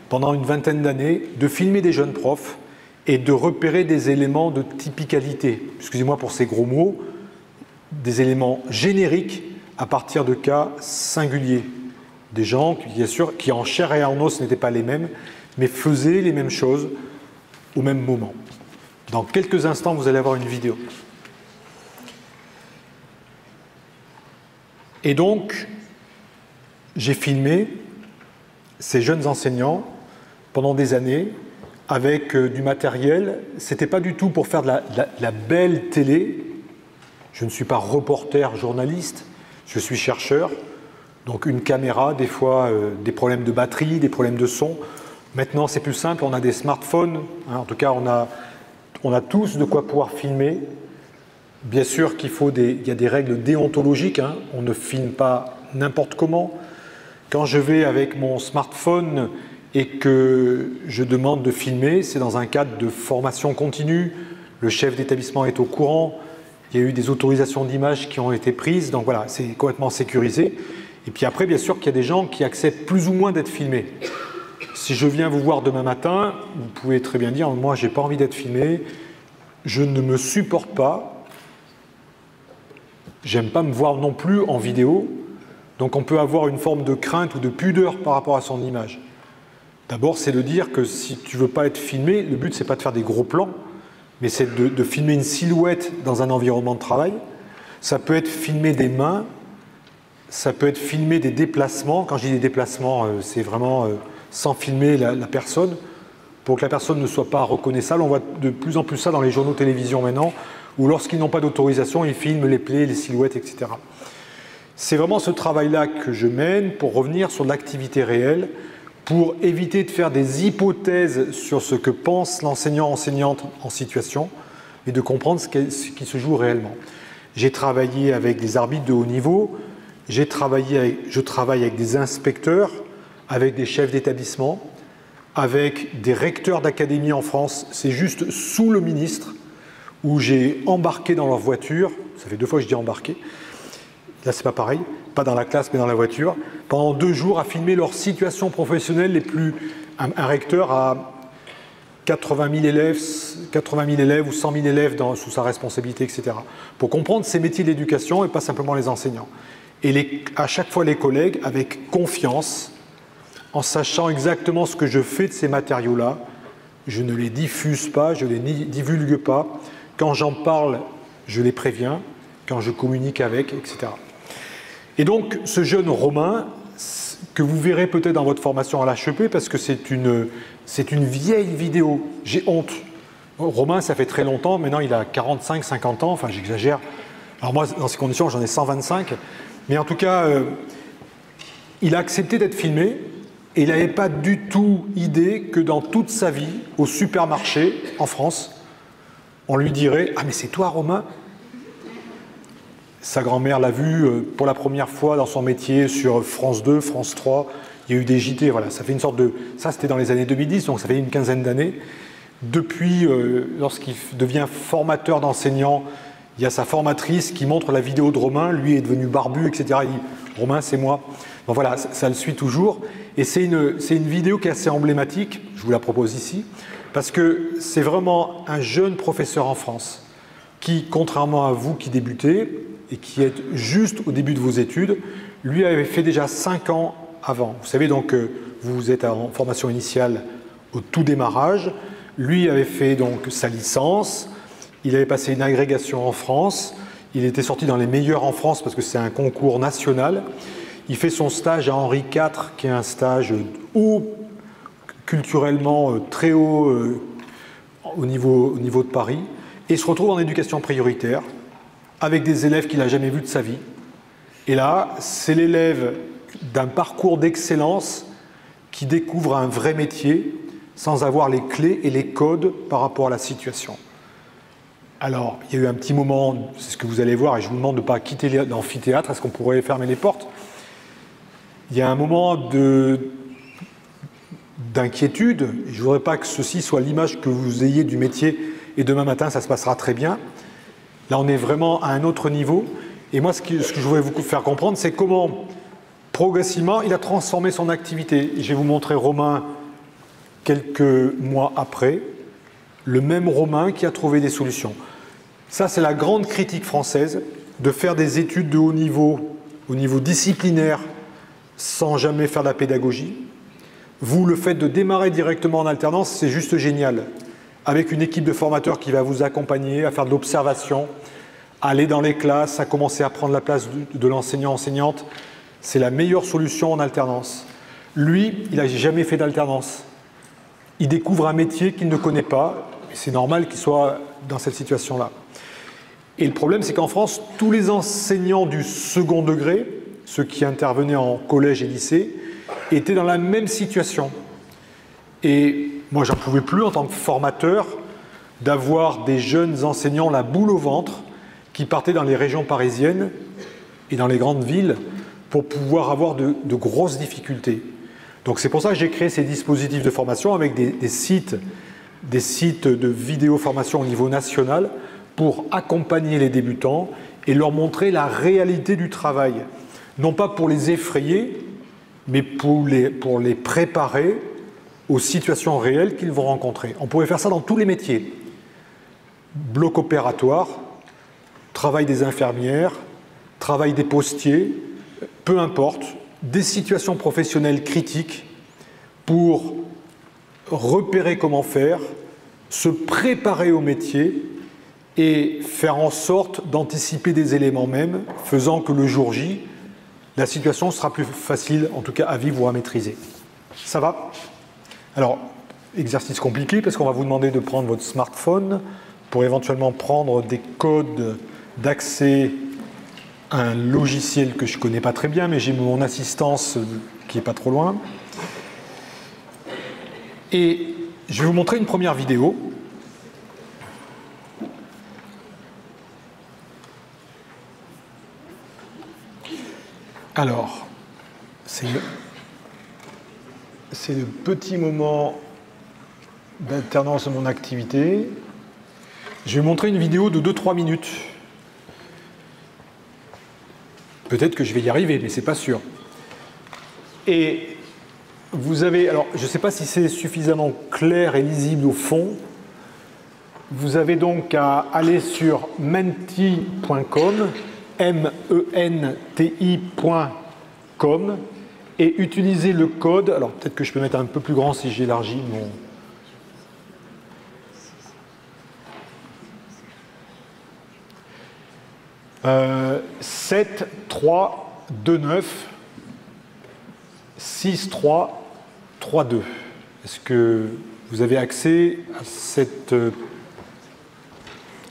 pendant une vingtaine d'années, de filmer des jeunes profs et de repérer des éléments de typicalité, excusez-moi pour ces gros mots, des éléments génériques à partir de cas singuliers. Des gens, bien sûr, qui en chair et en os n'étaient pas les mêmes, mais faisaient les mêmes choses au même moment. Dans quelques instants, vous allez avoir une vidéo. Et donc, j'ai filmé ces jeunes enseignants pendant des années avec du matériel. Ce n'était pas du tout pour faire de la belle télé. Je ne suis pas reporter, journaliste, je suis chercheur. Donc une caméra, des fois des problèmes de batterie, des problèmes de son. Maintenant, c'est plus simple, on a des smartphones. Hein, en tout cas, on a tous de quoi pouvoir filmer. Bien sûr qu'il y a des règles déontologiques. Hein, on ne filme pas n'importe comment. Quand je vais avec mon smartphone et que je demande de filmer, c'est dans un cadre de formation continue. Le chef d'établissement est au courant. Il y a eu des autorisations d'image qui ont été prises. Donc voilà, c'est complètement sécurisé. Et puis après, bien sûr qu'il y a des gens qui acceptent plus ou moins d'être filmés. Si je viens vous voir demain matin, vous pouvez très bien dire « moi, je n'ai pas envie d'être filmé, je ne me supporte pas, j'aime pas me voir non plus en vidéo ». Donc on peut avoir une forme de crainte ou de pudeur par rapport à son image. D'abord, c'est de dire que si tu ne veux pas être filmé, le but, c'est pas de faire des gros plans, mais c'est de filmer une silhouette dans un environnement de travail. Ça peut être filmer des mains, ça peut être filmer des déplacements. Quand je dis des déplacements, c'est vraiment sans filmer la personne, pour que la personne ne soit pas reconnaissable. On voit de plus en plus ça dans les journaux télévision maintenant, où lorsqu'ils n'ont pas d'autorisation, ils filment les plaies, les silhouettes, etc. C'est vraiment ce travail-là que je mène pour revenir sur l'activité réelle, pour éviter de faire des hypothèses sur ce que pense l'enseignant-enseignante en situation, et de comprendre ce qui se joue réellement. J'ai travaillé avec des arbitres de haut niveau, je travaille avec des inspecteurs, avec des chefs d'établissement, avec des recteurs d'académie en France, c'est juste sous le ministre, où j'ai embarqué dans leur voiture, ça fait 2 fois que je dis embarqué, là c'est pas pareil, pas dans la classe mais dans la voiture, pendant 2 jours à filmer leur situation professionnelle les plus... Un recteur a 80 000 élèves ou 100 000 élèves sous sa responsabilité, etc. Pour comprendre ces métiers d'éducation et pas simplement les enseignants. Et à chaque fois les collègues avec confiance, en sachant exactement ce que je fais de ces matériaux-là, je ne les diffuse pas, je ne les divulgue pas. Quand j'en parle, je les préviens, quand je communique avec, etc. Et donc, ce jeune Romain, que vous verrez peut-être dans votre formation à l'HEP, parce que c'est une vieille vidéo, j'ai honte. Romain, ça fait très longtemps, maintenant il a 45, 50 ans, enfin j'exagère. Alors moi, dans ces conditions, j'en ai 125. Mais en tout cas, il a accepté d'être filmé, et il n'avait pas du tout idée que dans toute sa vie, au supermarché, en France, on lui dirait « Ah mais c'est toi Romain ?» Sa grand-mère l'a vu pour la première fois dans son métier sur France 2, France 3, il y a eu des JT, voilà, ça fait une sorte de... Ça c'était dans les années 2010, donc ça fait une quinzaine d'années. Depuis, lorsqu'il devient formateur d'enseignants, il y a sa formatrice qui montre la vidéo de Romain, lui est devenu barbu, etc. Il dit « Romain, c'est moi ». Donc voilà, ça le suit toujours. Et c'est une vidéo qui est assez emblématique, je vous la propose ici, parce que c'est vraiment un jeune professeur en France qui, contrairement à vous qui débutez et qui êtes juste au début de vos études, lui avait fait déjà 5 ans avant. Vous savez donc que vous êtes en formation initiale au tout démarrage. Lui avait fait donc sa licence, il avait passé une agrégation en France, il était sorti dans les meilleurs en France parce que c'est un concours national. Il fait son stage à Henri IV, qui est un stage haut, culturellement très haut au niveau de Paris, et se retrouve en éducation prioritaire, avec des élèves qu'il n'a jamais vus de sa vie. Et là, c'est l'élève d'un parcours d'excellence qui découvre un vrai métier sans avoir les clés et les codes par rapport à la situation. Alors, il y a eu un petit moment, c'est ce que vous allez voir, et je vous demande de ne pas quitter l'amphithéâtre, est-ce qu'on pourrait fermer les portes ? Il y a un moment d'inquiétude, je ne voudrais pas que ceci soit l'image que vous ayez du métier et demain matin ça se passera très bien. Là on est vraiment à un autre niveau et moi ce que je voudrais vous faire comprendre c'est comment progressivement il a transformé son activité. Je vais vous montrer Romain quelques mois après, le même Romain qui a trouvé des solutions. Ça c'est la grande critique française de faire des études de haut niveau, au niveau disciplinaire, sans jamais faire de la pédagogie. Vous, le fait de démarrer directement en alternance, c'est juste génial. Avec une équipe de formateurs qui va vous accompagner à faire de l'observation, à aller dans les classes, à commencer à prendre la place de l'enseignant-enseignante, c'est la meilleure solution en alternance. Lui, il n'a jamais fait d'alternance. Il découvre un métier qu'il ne connaît pas, et c'est normal qu'il soit dans cette situation-là. Et le problème, c'est qu'en France, tous les enseignants du second degré, ceux qui intervenaient en collège et lycée, étaient dans la même situation. Et moi, j'en pouvais plus en tant que formateur d'avoir des jeunes enseignants la boule au ventre qui partaient dans les régions parisiennes et dans les grandes villes pour pouvoir avoir de grosses difficultés. Donc c'est pour ça que j'ai créé ces dispositifs de formation avec des sites de vidéo-formation au niveau national pour accompagner les débutants et leur montrer la réalité du travail. Non pas pour les effrayer, mais pour les préparer aux situations réelles qu'ils vont rencontrer. On pourrait faire ça dans tous les métiers. Bloc opératoire, travail des infirmières, travail des postiers, peu importe, des situations professionnelles critiques pour repérer comment faire, se préparer au métier et faire en sorte d'anticiper des éléments même, faisant que le jour J, la situation sera plus facile, en tout cas à vivre ou à maîtriser. Ça va? Alors, exercice compliqué parce qu'on va vous demander de prendre votre smartphone pour éventuellement prendre des codes d'accès à un logiciel que je ne connais pas très bien, mais j'ai mon assistance qui n'est pas trop loin. Et je vais vous montrer une première vidéo. Alors, c'est le petit moment d'alternance de mon activité. Je vais vous montrer une vidéo de 2-3 minutes. Peut-être que je vais y arriver, mais ce n'est pas sûr. Et vous avez, alors je ne sais pas si c'est suffisamment clair et lisible au fond, vous avez donc à aller sur menti.com, menti.com, et utiliser le code, alors peut-être que je peux mettre un peu plus grand si j'élargis mon... 7 3 2 9 6 3 3 2. Est-ce que vous avez accès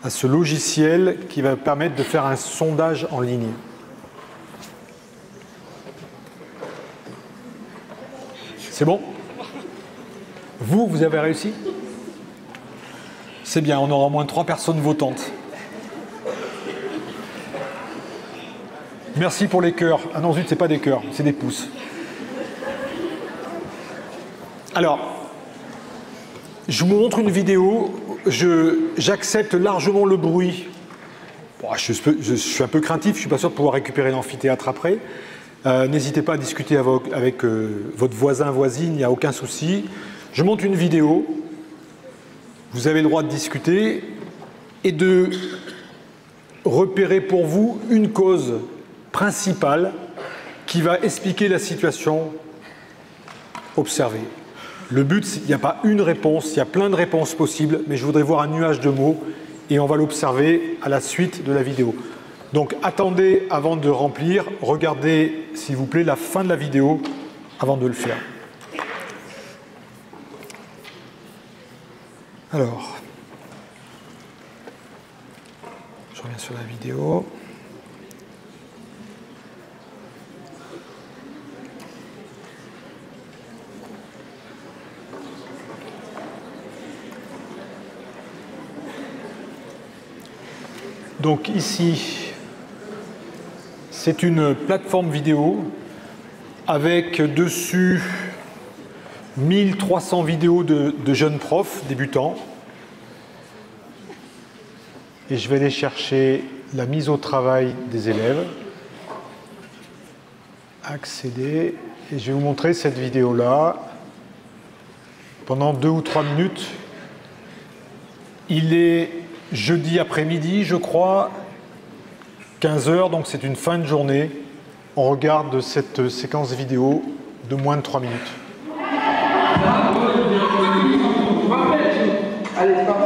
à ce logiciel qui va permettre de faire un sondage en ligne? C'est bon? Vous avez réussi? C'est bien, on aura au moins 3 personnes votantes. Merci pour les cœurs. Ah non, zut, c'est pas des cœurs, c'est des pouces. Alors, je vous montre une vidéo. J'accepte largement le bruit. Bon, je suis un peu craintif, je ne suis pas sûr de pouvoir récupérer l'amphithéâtre après. N'hésitez pas à discuter avec votre voisin, voisine, il n'y a aucun souci. Je monte une vidéo. Vous avez le droit de discuter et de repérer pour vous une cause principale qui va expliquer la situation observée. Le but, il n'y a pas une réponse, il y a plein de réponses possibles, mais je voudrais voir un nuage de mots et on va l'observer à la suite de la vidéo. Donc attendez avant de remplir, regardez s'il vous plaît la fin de la vidéo avant de le faire. Alors, je reviens sur la vidéo. Donc ici, c'est une plateforme vidéo avec dessus 1300 vidéos de jeunes profs débutants. Et je vais aller chercher la mise au travail des élèves. Accéder. Et je vais vous montrer cette vidéo-là pendant 2 ou 3 minutes. Il est jeudi après-midi, je crois, 15 h, donc c'est une fin de journée. On regarde cette séquence vidéo de moins de 3 minutes. Allez, c'est parti.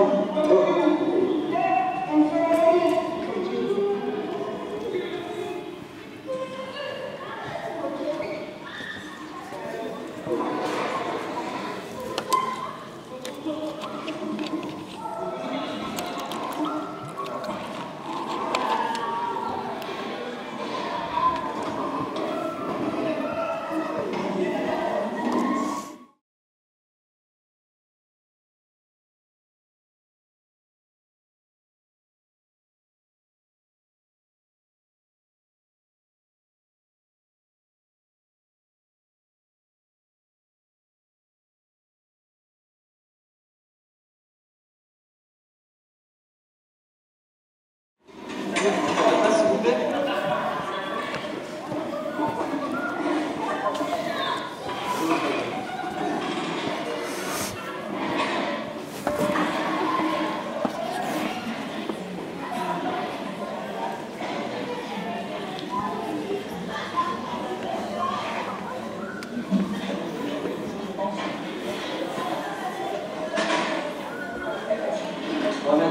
Mohamed,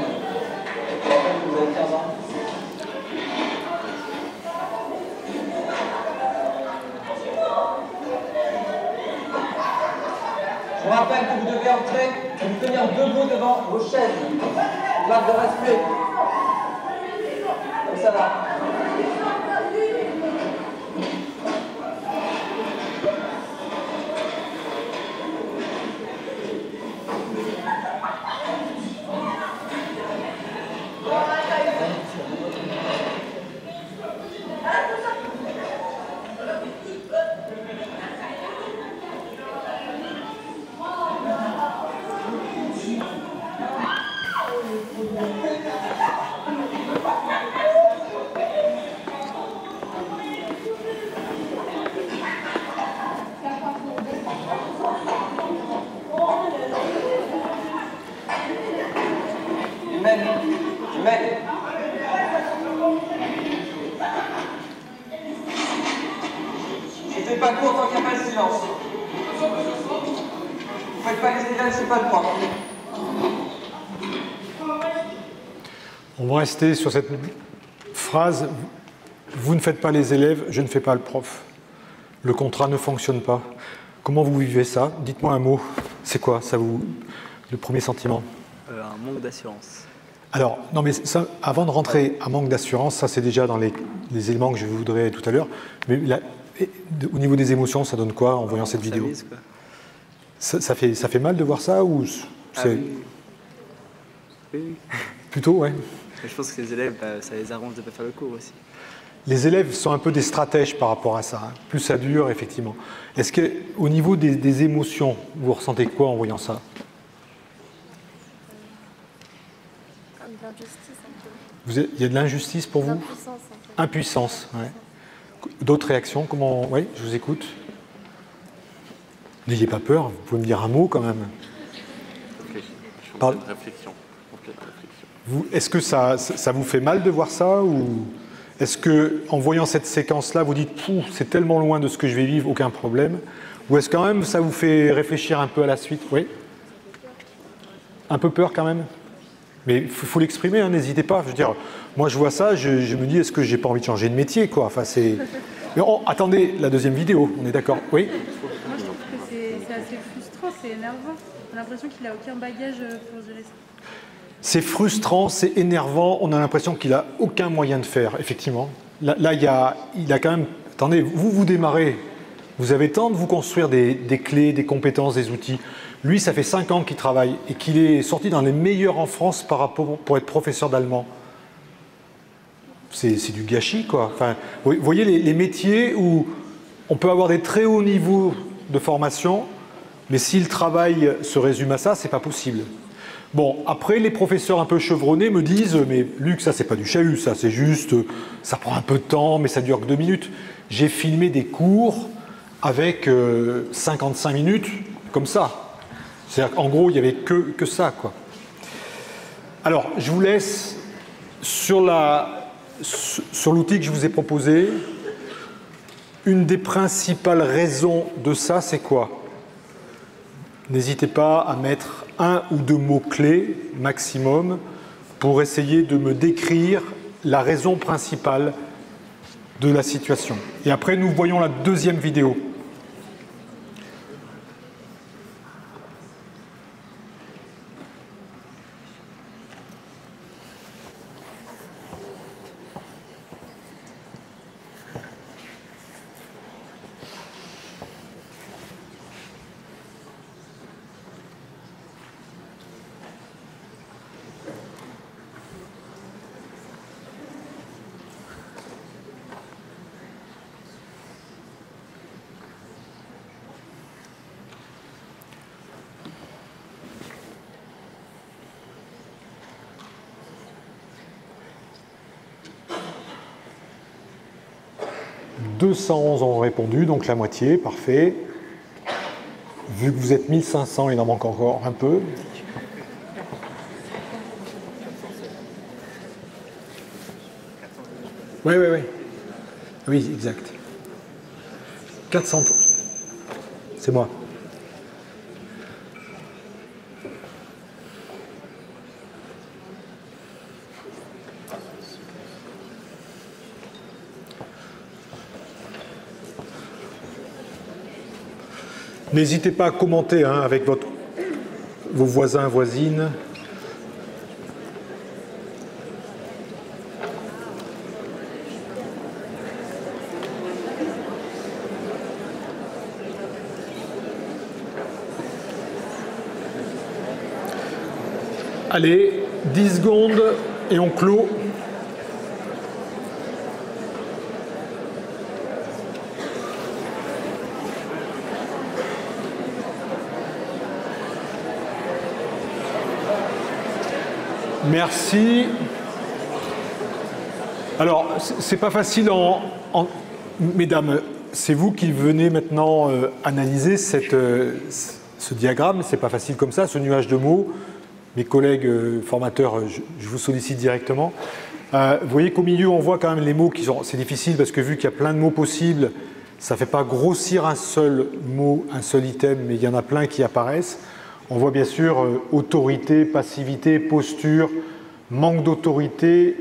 je rappelle que vous avez 15 ans. Je vous rappelle que vous devez entrer et vous tenir debout devant vos chaises. Marque de respect. Comme ça là. Je fais pas court tant qu'il n'y a pas de silence. Vous faites pas les élèves, c'est pas le prof. On va rester sur cette phrase. Vous ne faites pas les élèves, je ne fais pas le prof. Le contrat ne fonctionne pas. Comment vous vivez ça? Dites-moi un mot. C'est quoi ça vous, le premier sentiment? Un manque d'assurance. Alors, non mais ça, avant de rentrer à manque d'assurance, ça c'est déjà dans les éléments que je voudrais tout à l'heure. Mais là, au niveau des émotions, ça donne quoi en voyant cette vidéo? S'amuse, quoi. Ça fait mal de voir ça ou c'est Oui. Oui. plutôt ouais. Je pense que les élèves, ça les arrange de ne pas faire le cours aussi. Les élèves sont un peu des stratèges par rapport à ça. Hein. Plus ça dure, effectivement. Est-ce qu'au niveau des émotions, vous ressentez quoi en voyant ça? Il y a de l'injustice pour vous? Impuissance, un peu. Impuissance, ouais. D'autres réactions? Comment? Oui, je vous écoute. N'ayez pas peur, vous pouvez me dire un mot quand même. Ok, je Parle. fais une réflexion. Est-ce que ça vous fait mal de voir ça ou est-ce que en voyant cette séquence-là, vous dites c'est tellement loin de ce que je vais vivre, aucun problème? Ou est-ce quand même ça vous fait réfléchir un peu à la suite? Oui. Un peu peur quand même? Mais il faut l'exprimer, hein, n'hésitez pas. Je veux dire, moi je vois ça, je me dis est-ce que j'ai pas envie de changer de métier quoi? Enfin c'est. Mais attendez la deuxième vidéo, on est d'accord? Oui. Moi, je trouve que c'est assez frustrant, c'est énervant. On a l'impression qu'il n'a aucun bagage pour gérer ça. C'est frustrant, c'est énervant, on a l'impression qu'il n'a aucun moyen de faire, effectivement. Là il a quand même... Attendez, vous démarrez, vous avez le temps de vous construire des clés, des compétences, des outils. Lui, ça fait 5 ans qu'il travaille et qu'il est sorti dans les meilleurs en France par rapport pour être professeur d'allemand. C'est du gâchis, quoi. Enfin, vous voyez les métiers où on peut avoir des très hauts niveaux de formation, mais si le travail se résume à ça, c'est pas possible. Bon, après, les professeurs un peu chevronnés me disent « Mais Luc, ça, c'est pas du chahut, ça, c'est juste... Ça prend un peu de temps, mais ça dure que 2 minutes. » J'ai filmé des cours avec 55 minutes, comme ça. C'est-à-dire qu'en gros, il n'y avait que ça, quoi. Alors, je vous laisse sur l'outil que je vous ai proposé. Une des principales raisons de ça, c'est quoi? N'hésitez pas à mettre 1 ou 2 mots-clés maximum pour essayer de me décrire la raison principale de la situation. Et après, nous voyons la deuxième vidéo. « 211 ont répondu, donc la moitié, parfait. Vu que vous êtes 1500, il en manque encore un peu. Oui. Oui, exact. 400. C'est moi. N'hésitez pas à commenter hein, avec vos voisins, voisines. Allez, 10 secondes et on clôt. Merci. Alors, c'est pas facile mesdames, c'est vous qui venez maintenant analyser ce diagramme. C'est pas facile comme ça, ce nuage de mots. Mes collègues formateurs, je vous sollicite directement. Vous voyez qu'au milieu, on voit quand même les mots qui sont... C'est difficile parce que vu qu'il y a plein de mots possibles, ça ne fait pas grossir un seul mot, un seul item, mais il y en a plein qui apparaissent. On voit bien sûr autorité, passivité, posture, manque d'autorité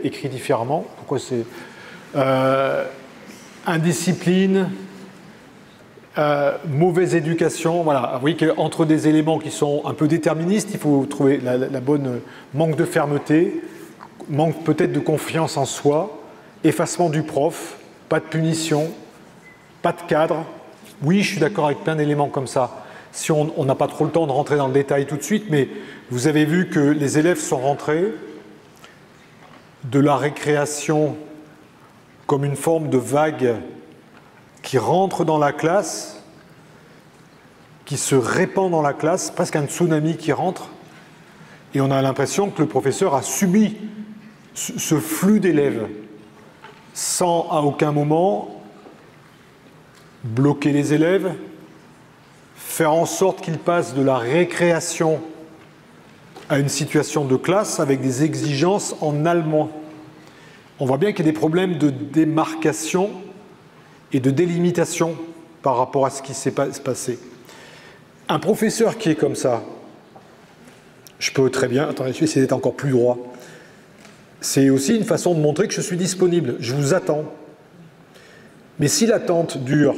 écrit différemment. Pourquoi c'est indiscipline, mauvaise éducation. Voilà, vous voyez qu'entre des éléments qui sont un peu déterministes, il faut trouver la bonne manque de fermeté, manque peut-être de confiance en soi, effacement du prof, pas de punition, pas de cadre. Oui, je suis d'accord avec plein d'éléments comme ça. Si on n'a pas trop le temps de rentrer dans le détail tout de suite, mais vous avez vu que les élèves sont rentrés de la récréation comme une forme de vague qui rentre dans la classe, qui se répand dans la classe, presque un tsunami qui rentre, et on a l'impression que le professeur a subi ce flux d'élèves sans à aucun moment bloquer les élèves, faire en sorte qu'ils passent de la récréation à une situation de classe avec des exigences en allemand. On voit bien qu'il y a des problèmes de démarcation et de délimitation par rapport à ce qui s'est passé. Un professeur qui est comme ça, je peux très bien, attendez, je vais essayer d'être encore plus droit, c'est aussi une façon de montrer que je suis disponible, je vous attends. Mais si l'attente dure,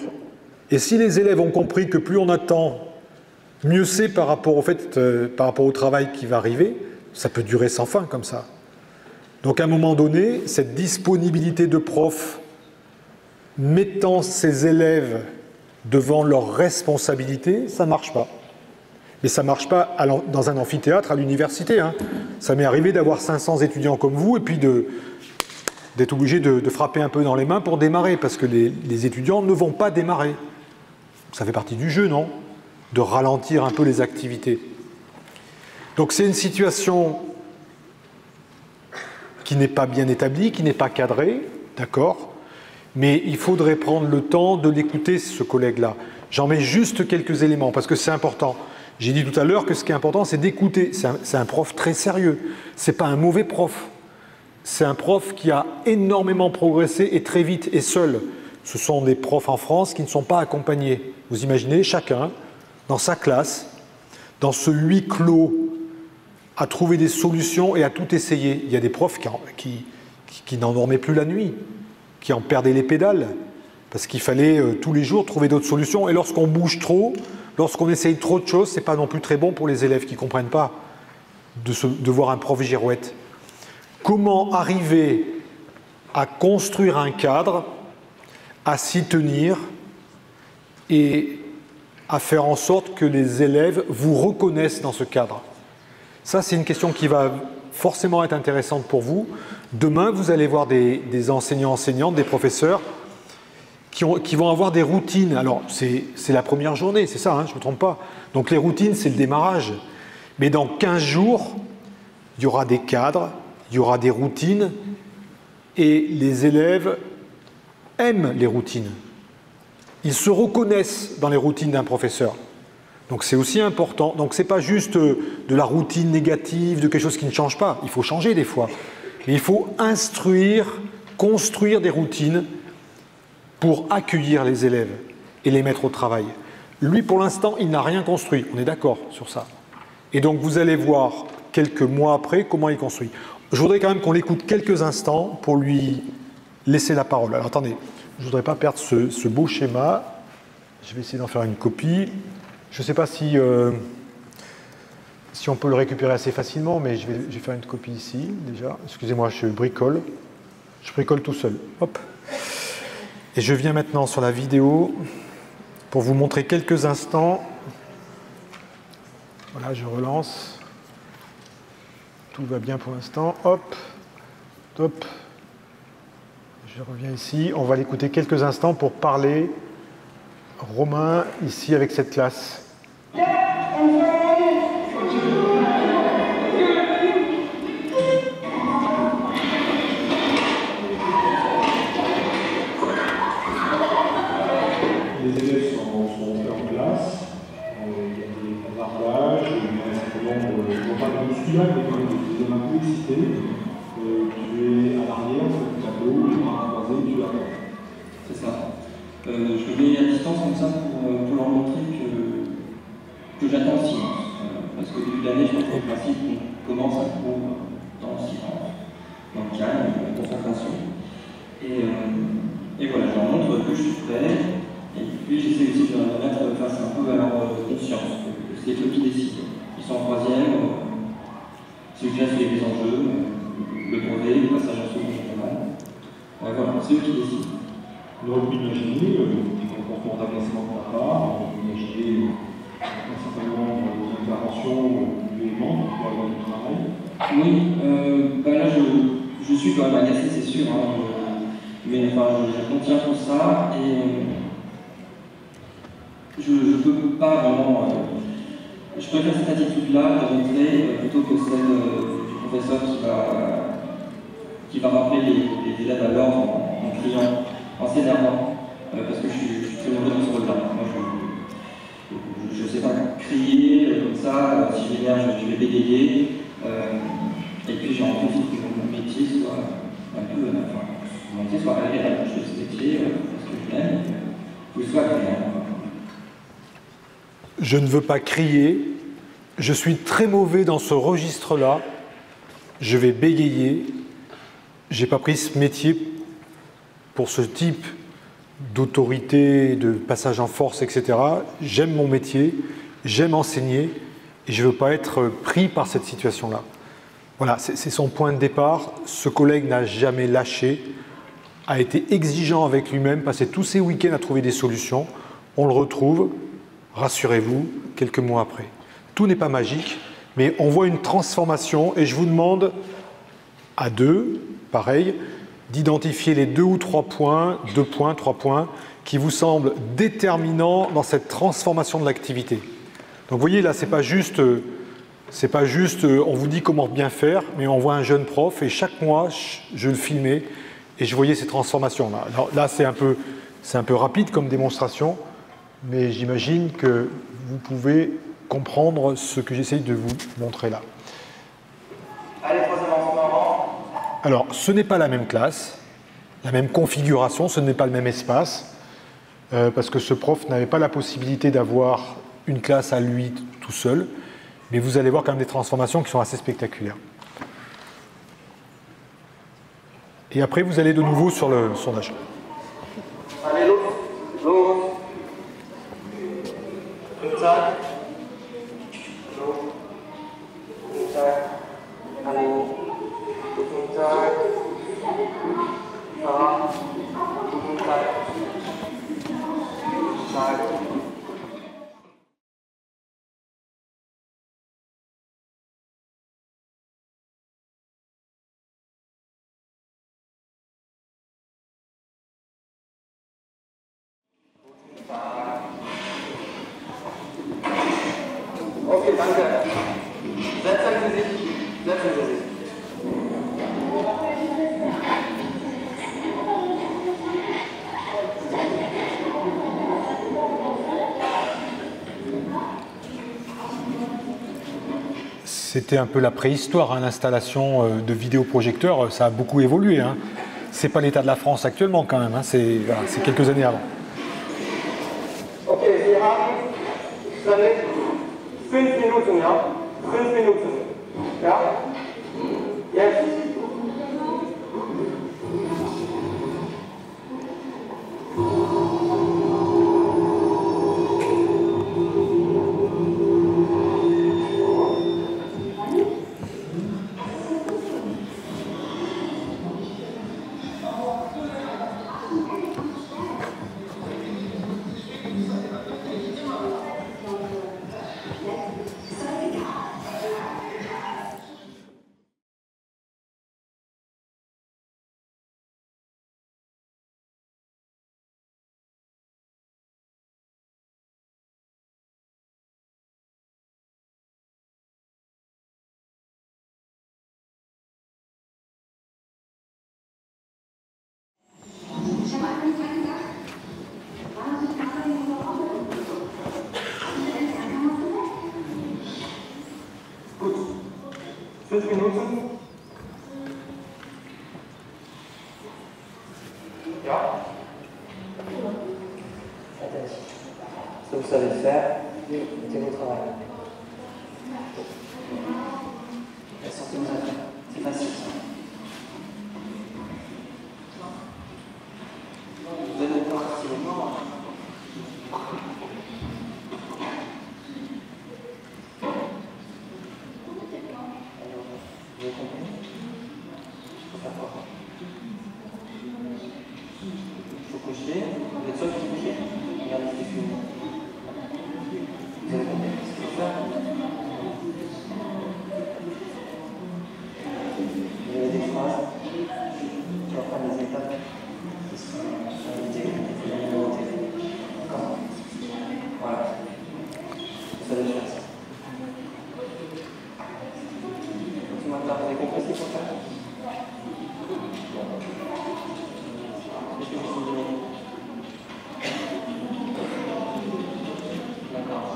et si les élèves ont compris que plus on attend, mieux c'est par rapport au travail qui va arriver, ça peut durer sans fin comme ça. Donc à un moment donné, cette disponibilité de prof, mettant ses élèves devant leurs responsabilités, ça ne marche pas. Mais ça ne marche pas dans un amphithéâtre à l'université. Hein. Ça m'est arrivé d'avoir 500 étudiants comme vous et puis d'être obligé de frapper un peu dans les mains pour démarrer, parce que les étudiants ne vont pas démarrer. Ça fait partie du jeu, non? De ralentir un peu les activités. Donc c'est une situation qui n'est pas bien établie, qui n'est pas cadrée, d'accord? Mais il faudrait prendre le temps de l'écouter, ce collègue-là. J'en mets juste quelques éléments, parce que c'est important. J'ai dit tout à l'heure que ce qui est important, c'est d'écouter. C'est un prof très sérieux. Ce n'est pas un mauvais prof. C'est un prof qui a énormément progressé et très vite et seul. Ce sont des profs en France qui ne sont pas accompagnés. Vous imaginez, chacun, dans sa classe, dans ce huis clos, à trouver des solutions et à tout essayer. Il y a des profs qui n'en dormaient plus la nuit, qui en perdaient les pédales, parce qu'il fallait tous les jours trouver d'autres solutions. Et lorsqu'on bouge trop, lorsqu'on essaye trop de choses, ce n'est pas non plus très bon pour les élèves qui ne comprennent pas de voir un prof girouette. Comment arriver à construire un cadre, à s'y tenir et à faire en sorte que les élèves vous reconnaissent dans ce cadre? Ça, c'est une question qui va forcément être intéressante pour vous. Demain, vous allez voir des enseignants-enseignantes, des professeurs qui vont avoir des routines. Alors, c'est la première journée, c'est ça, hein, je ne me trompe pas. Donc les routines, c'est le démarrage. Mais dans 15 jours, il y aura des cadres, il y aura des routines, et les élèves aiment les routines. Ils se reconnaissent dans les routines d'un professeur. Donc c'est aussi important. Donc ce n'est pas juste de la routine négative, de quelque chose qui ne change pas. Il faut changer des fois. Mais il faut instruire, construire des routines pour accueillir les élèves et les mettre au travail. Lui, pour l'instant, il n'a rien construit. On est d'accord sur ça. Et donc vous allez voir quelques mois après comment il construit. Je voudrais quand même qu'on l'écoute quelques instants pour lui laisser la parole. Alors attendez, je ne voudrais pas perdre ce beau schéma. Je vais essayer d'en faire une copie. Je ne sais pas si on peut le récupérer assez facilement, mais je vais faire une copie ici, déjà. Excusez-moi, je bricole. Je bricole tout seul. Hop. Et je viens maintenant sur la vidéo pour vous montrer quelques instants. Voilà, je relance. Tout va bien pour l'instant. Hop. Top. Je reviens ici. On va l'écouter quelques instants pour parler Romain ici avec cette classe. Les élèves sont rentrés en classe, il y a des bavardages, il y a un certain nombre de pas de celui-là, mais des un peu excités. Tu es à l'arrière, sur le tableau, les bras croisés, tu attends. C'est ça. Je me mets à distance comme ça pour leur montrer que j'attends le silence. Parce qu'au début de l'année, je pense que le principe qu'on commence à cours dans le silence, dans le calme, dans la concentration. Et voilà, je leur montre que je suis prêt. Et puis j'essaie aussi de les mettre face un peu à leur conscience. C'est eux qui décident. Ils sont en troisième, c'est eux qui restent les enjeux, le brevet, le passage en second général. Voilà, c'est eux qui décident. On aurait pu imaginer des comportements d'agacement de la part, on aurait pu imaginer un certain nombre d'interventions éléments pour avoir du travail. Oui, là je suis quand même agacé, c'est sûr. Mais enfin, je contiens tout ça et je ne peux pas vraiment. Je préfère cette attitude-là de montrer plutôt que celle du professeur qui va rappeler les élèves à l'ordre en criant, en s'énervant, parce que je suis très mauvais dans ce rôle-là. Moi, je ne sais pas crier comme ça, si j'énerve, je vais bégayer. Et puis j'ai envie que mon métier soit un peu. Mon métier soit agréable. Je fais ce métier parce que je l'aime, qu'il soit agréable. Je ne veux pas crier, je suis très mauvais dans ce registre-là, je vais bégayer, je n'ai pas pris ce métier pour ce type d'autorité, de passage en force, etc. J'aime mon métier, j'aime enseigner, et je ne veux pas être pris par cette situation-là. Voilà, c'est son point de départ. Ce collègue n'a jamais lâché, a été exigeant avec lui-même, passé tous ses week-ends à trouver des solutions. On le retrouve. Rassurez-vous, quelques mois après. Tout n'est pas magique, mais on voit une transformation et je vous demande à deux, pareil, d'identifier les 2 ou 3 points, 2 points, 3 points, qui vous semblent déterminants dans cette transformation de l'activité. Donc vous voyez, là, c'est pas juste on vous dit comment bien faire, mais on voit un jeune prof et chaque mois, je le filmais et je voyais ces transformations-là. Alors là, c'est un peu rapide comme démonstration, mais j'imagine que vous pouvez comprendre ce que j'essaye de vous montrer là. Allez, troisième lancement. Alors, ce n'est pas la même classe, la même configuration, ce n'est pas le même espace, parce que ce prof n'avait pas la possibilité d'avoir une classe à lui tout seul, mais vous allez voir quand même des transformations qui sont assez spectaculaires. Et après, vous allez de nouveau sur le sondage. Allez, l'autre. Tac. Tac. Allez. Tac. Tac. Tac. Okay, danke. Setzen Sie sich. Setzen Sie sich. C'était un peu la préhistoire, hein, l'installation de vidéoprojecteurs, ça a beaucoup évolué. Hein. Ce n'est pas l'état de la France actuellement quand même, hein, c'est quelques années avant. Ok, Sie haben 5 Minuten, ja? 5 Minuten. Ja? Jetzt. 5 Minuten. Ja. Ça, vous savez le faire. Mettez vos travail. Sortez vos affaires. C'est facile ça. Vous allez voir si le mort. Vous avez compris? Il faut faire quoi? Il faut cocher. Vous êtes sûr qu'il faut cocher? Regardez ce qu'il faut. Vous avez compris ce qu'il faut faire? Vous avez des phrases. Tu vas prendre les étapes qui sont invitées, il faut les numéroter. D'accord? Voilà. Vous savez faire ça. Vous avez compris ce qu'il faut faire? Qu'est-ce que vous voulez? D'accord.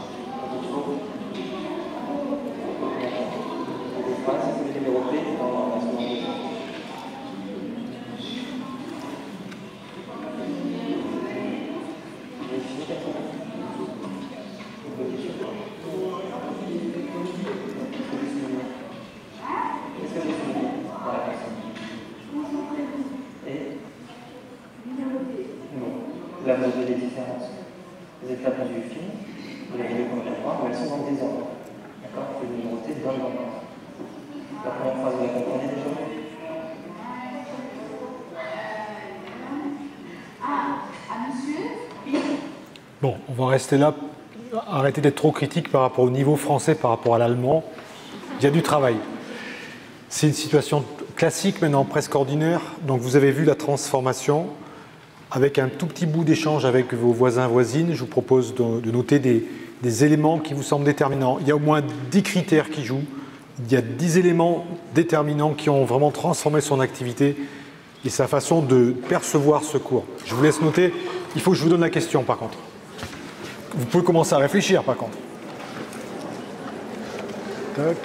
Il faut des phrases, il faut les numéroter dans la seconde. Vous avez fini 80? Vous avez fini quoi? Qu'est-ce que j'ai souligné dans la personne? Et non. Là, vous avez des différences. Vous êtes là pour du film, vous les voyez comme la fois, mais elles sont dans des ordres. D'accord? Il faut les numéroter dans l'ordre. La première phrase, vous la comprenez déjà? Bon, on va rester là. Arrêtez d'être trop critique par rapport au niveau français, par rapport à l'allemand. Il y a du travail. C'est une situation classique maintenant, presque ordinaire. Donc vous avez vu la transformation. Avec un tout petit bout d'échange avec vos voisins, voisines, je vous propose de noter des éléments qui vous semblent déterminants. Il y a au moins 10 critères qui jouent. Il y a 10 éléments déterminants qui ont vraiment transformé son activité et sa façon de percevoir ce cours. Je vous laisse noter. Il faut que je vous donne la question par contre. Vous pouvez commencer à réfléchir par contre. Tac.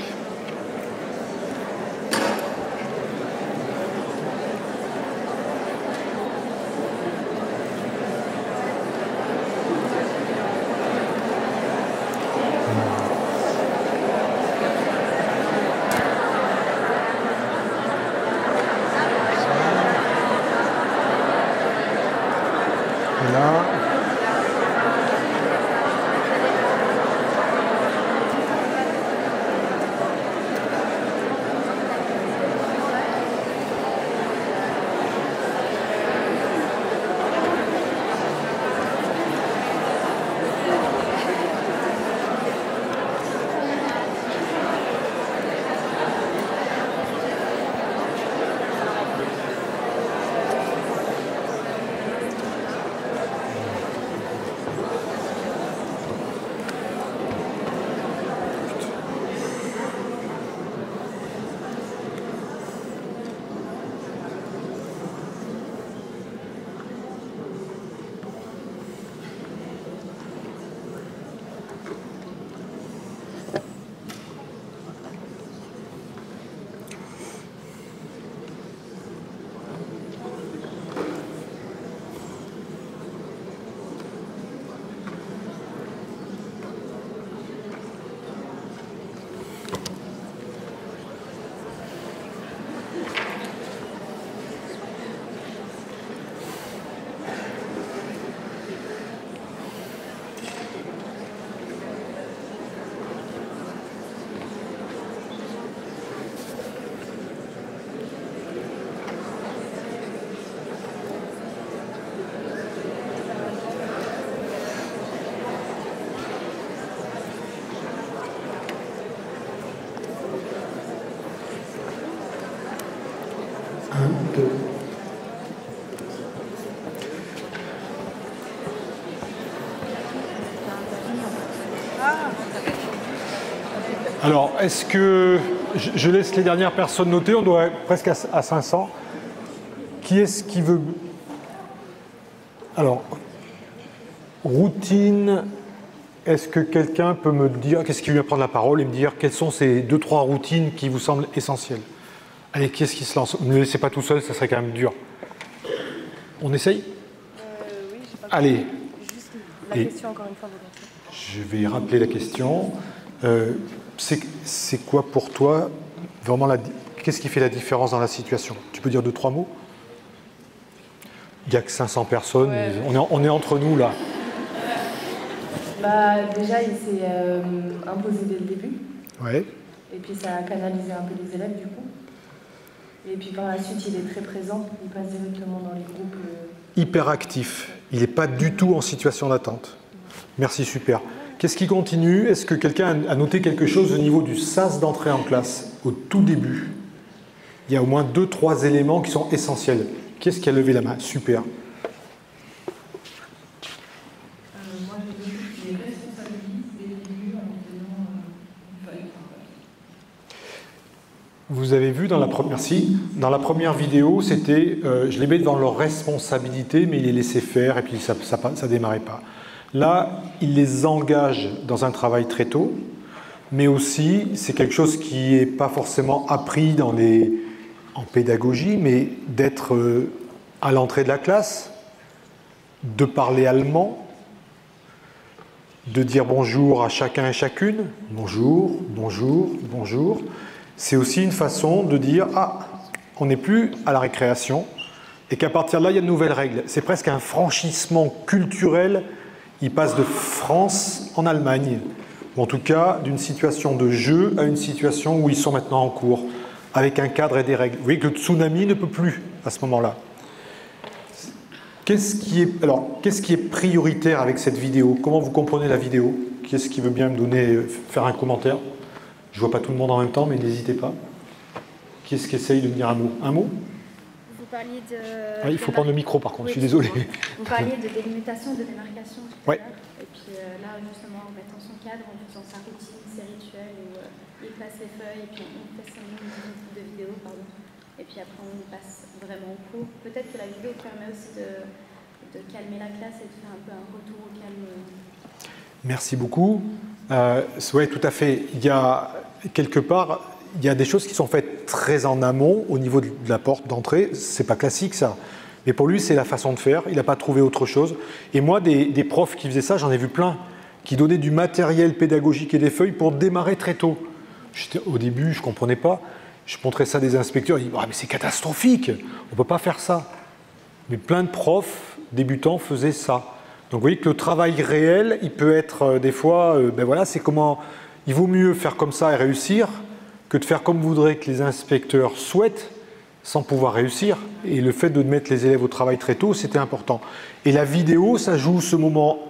Là. Alors, est-ce que je laisse les dernières personnes noter? On doit être presque à 500. Qui est-ce qui veut? Alors, routine, est-ce que quelqu'un peut me dire, qu'est-ce qui vient prendre la parole et me dire quelles sont ces 2-3 routines qui vous semblent essentielles? Allez, qu'est-ce qui se lance? Ne me laissez pas tout seul, ça serait quand même dur. On essaye? Oui, j'ai pas Allez. Juste la question, encore une fois, volontiers. Je vais rappeler la question. C'est quoi pour toi, vraiment, qu'est-ce qui fait la différence dans la situation? Tu peux dire 2-3 mots? Il n'y a que 500 personnes, Ouais. on est entre nous là. Déjà, il s'est imposé dès le début. Ouais. Et puis ça a canalisé un peu les élèves du coup. Et puis par la suite, il est très présent. Il passe directement dans les groupes. Hyper actif. Il n'est pas du tout en situation d'attente. Merci, super. Qu'est-ce qui continue? Est-ce que quelqu'un a noté quelque chose au niveau du sas d'entrée en classe, au tout début? Il y a au moins 2-3 éléments qui sont essentiels. Qu'est-ce qui a levé la main? Super. Moi, je dis qu'il responsabilise dès le début en donnant une feuille. Vous avez vu dans la première, merci, dans la première vidéo, c'était, je les mets devant leur responsabilité, mais il les laissait faire et puis ça démarrait pas. Là, il les engage dans un travail très tôt, mais aussi c'est quelque chose qui n'est pas forcément appris en pédagogie, mais d'être à l'entrée de la classe, de parler allemand, de dire bonjour à chacun et chacune, bonjour, bonjour, bonjour. C'est aussi une façon de dire « Ah, on n'est plus à la récréation » et qu'à partir de là, il y a de nouvelles règles. C'est presque un franchissement culturel. Il passe de France en Allemagne, ou en tout cas d'une situation de jeu à une situation où ils sont maintenant en cours, avec un cadre et des règles. Vous voyez que le tsunami ne peut plus à ce moment-là. Qu'est-ce qui est prioritaire avec cette vidéo? Comment vous comprenez la vidéo? Qu'est-ce qui veut bien me donner, faire un commentaire? Je ne vois pas tout le monde en même temps, mais n'hésitez pas. Qui est-ce qui essaye de me dire un mot? Un mot? Vous parliez de... Ah, il faut prendre le micro par contre, Oui, je suis désolé. Vous parliez de délimitation, de démarcation tout à Ouais. l'heure. Et puis là, justement, en mettant son cadre, en faisant sa routine, ses rituels, où il passe les feuilles, et puis on fait 5 minutes de vidéo, pardon. Et puis après, on passe vraiment au cours. Peut-être que la vidéo permet aussi de calmer la classe et de faire un peu un retour au calme. Merci beaucoup. Oui, tout à fait. Il y a quelque part, il y a des choses qui sont faites très en amont au niveau de la porte d'entrée. C'est pas classique ça, mais pour lui c'est la façon de faire. Il n'a pas trouvé autre chose. Et moi, des profs qui faisaient ça, j'en ai vu plein, qui donnaient du matériel pédagogique et des feuilles pour démarrer très tôt. Au début, je ne comprenais pas. Je montrais ça à des inspecteurs. Ils disaient ah, mais c'est catastrophique, on ne peut pas faire ça. Mais plein de profs débutants faisaient ça. Donc vous voyez que le travail réel, il peut être des fois, ben voilà, c'est comment il vaut mieux faire comme ça et réussir que de faire comme voudraient que les inspecteurs souhaitent sans pouvoir réussir. Et le fait de mettre les élèves au travail très tôt, c'était important. Et la vidéo, ça joue ce moment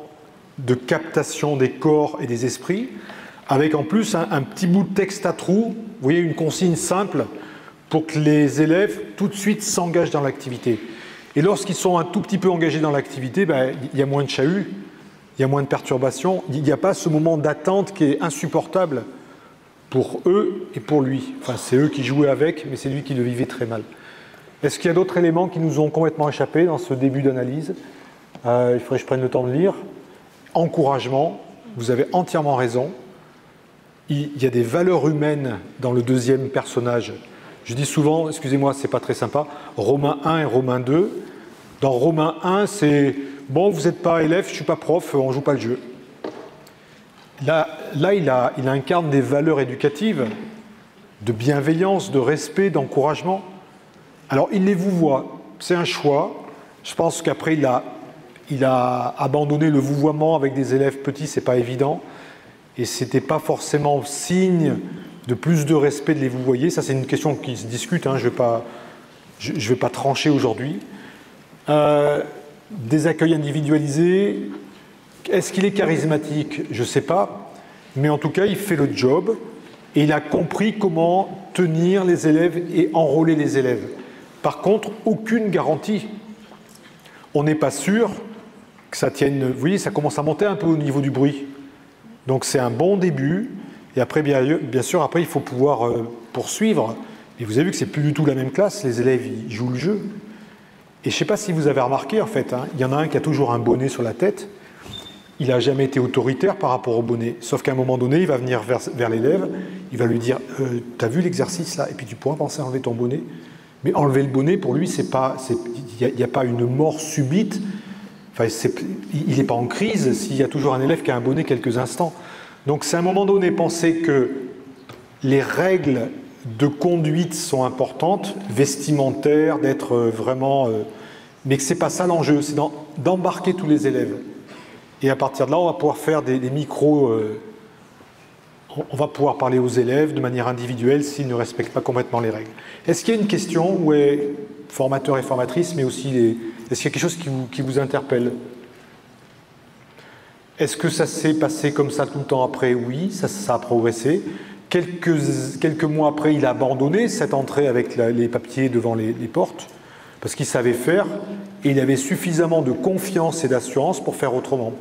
de captation des corps et des esprits, avec en plus un petit bout de texte à trous, vous voyez, une consigne simple pour que les élèves tout de suite s'engagent dans l'activité. Et lorsqu'ils sont un tout petit peu engagés dans l'activité, ben, il y a moins de chahut, il y a moins de perturbations, il n'y a pas ce moment d'attente qui est insupportable pour eux et pour lui. Enfin, c'est eux qui jouaient avec, mais c'est lui qui le vivait très mal. Est-ce qu'il y a d'autres éléments qui nous ont complètement échappé dans ce début d'analyse? Il faudrait que je prenne le temps de lire. Encouragement, vous avez entièrement raison. Il y a des valeurs humaines dans le deuxième personnage. Je dis souvent, excusez-moi, c'est pas très sympa, Romains 1 et Romains 2. Dans Romains 1, c'est « bon, vous n'êtes pas élève, je ne suis pas prof, on ne joue pas le jeu ». Là il incarne des valeurs éducatives, de bienveillance, de respect, d'encouragement. Alors, il les vouvoie, c'est un choix. Je pense qu'après, il a abandonné le vouvoiement avec des élèves petits, c'est pas évident. Et ce n'était pas forcément signe de plus de respect de les vouvoyer. Ça, c'est une question qui se discute, hein, je ne vais pas trancher aujourd'hui. Des accueils individualisés. Est-ce qu'il est charismatique? Je ne sais pas. Mais en tout cas, il fait le job et il a compris comment tenir les élèves et enrôler les élèves. Par contre, aucune garantie. On n'est pas sûr que ça tienne. Vous voyez, ça commence à monter un peu au niveau du bruit. Donc c'est un bon début. Et après, bien sûr, après, il faut pouvoir poursuivre. Et vous avez vu que c'est plus du tout la même classe. Les élèves, ils jouent le jeu. Et je ne sais pas si vous avez remarqué, en fait, hein, il y en a un qui a toujours un bonnet sur la tête. il n'a jamais été autoritaire par rapport au bonnet. Sauf qu'à un moment donné, il va venir vers l'élève, il va lui dire « T'as vu l'exercice là? Et puis tu pourras penser à enlever ton bonnet. » Mais enlever le bonnet, pour lui, il n'y a pas une mort subite. Enfin, il n'est pas en crise s'il y a toujours un élève qui a un bonnet quelques instants. Donc c'est à un moment donné penser que les règles de conduite sont importantes, vestimentaires, d'être vraiment... mais que ce n'est pas ça l'enjeu, c'est d'embarquer tous les élèves. Et à partir de là, on va pouvoir faire des micros... on va pouvoir parler aux élèves de manière individuelle s'ils ne respectent pas complètement les règles. Est-ce qu'il y a une question où est formateur et formatrice, mais aussi est-ce qu'il y a quelque chose qui vous interpelle? Est-ce que ça s'est passé comme ça tout le temps après? Oui, ça a progressé. Quelques mois après, il a abandonné cette entrée avec les papiers devant les portes, parce qu'il savait faire, et il avait suffisamment de confiance et d'assurance pour faire autrement.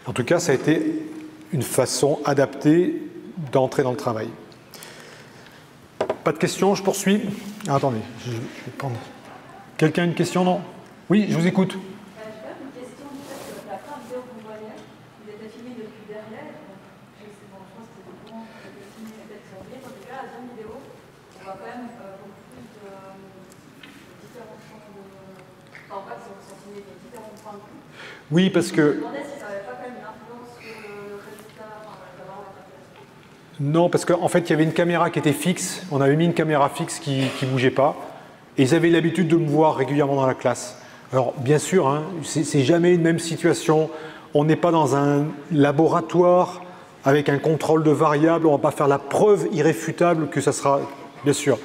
En tout cas, ça a été une façon adaptée d'entrer dans le travail. Pas de questions, je poursuis. Ah, attendez, je vais prendre... Quelqu'un a une question, non? Oui, je vous écoute. Une question, la première vidéo que vous voyez, vous êtes filmé depuis derrière, je pense que c'est bon, vous êtes filmé peut-être sur le en tout cas, la deuxième vidéo, on voit quand même beaucoup plus de différents champs de... Enfin, en fait, sont filmés de différents points de vue. Oui, parce que... Je me demandais si ça n'avait pas quand même une influence sur le résultat, Non, parce qu'en fait, il y avait une caméra qui était fixe. On avait mis une caméra fixe qui ne bougeait pas. Et ils avaient l'habitude de me voir régulièrement dans la classe. Alors, bien sûr, hein, c'est jamais une même situation. On n'est pas dans un laboratoire avec un contrôle de variables. On ne va pas faire la preuve irréfutable que ça sera... Bien sûr.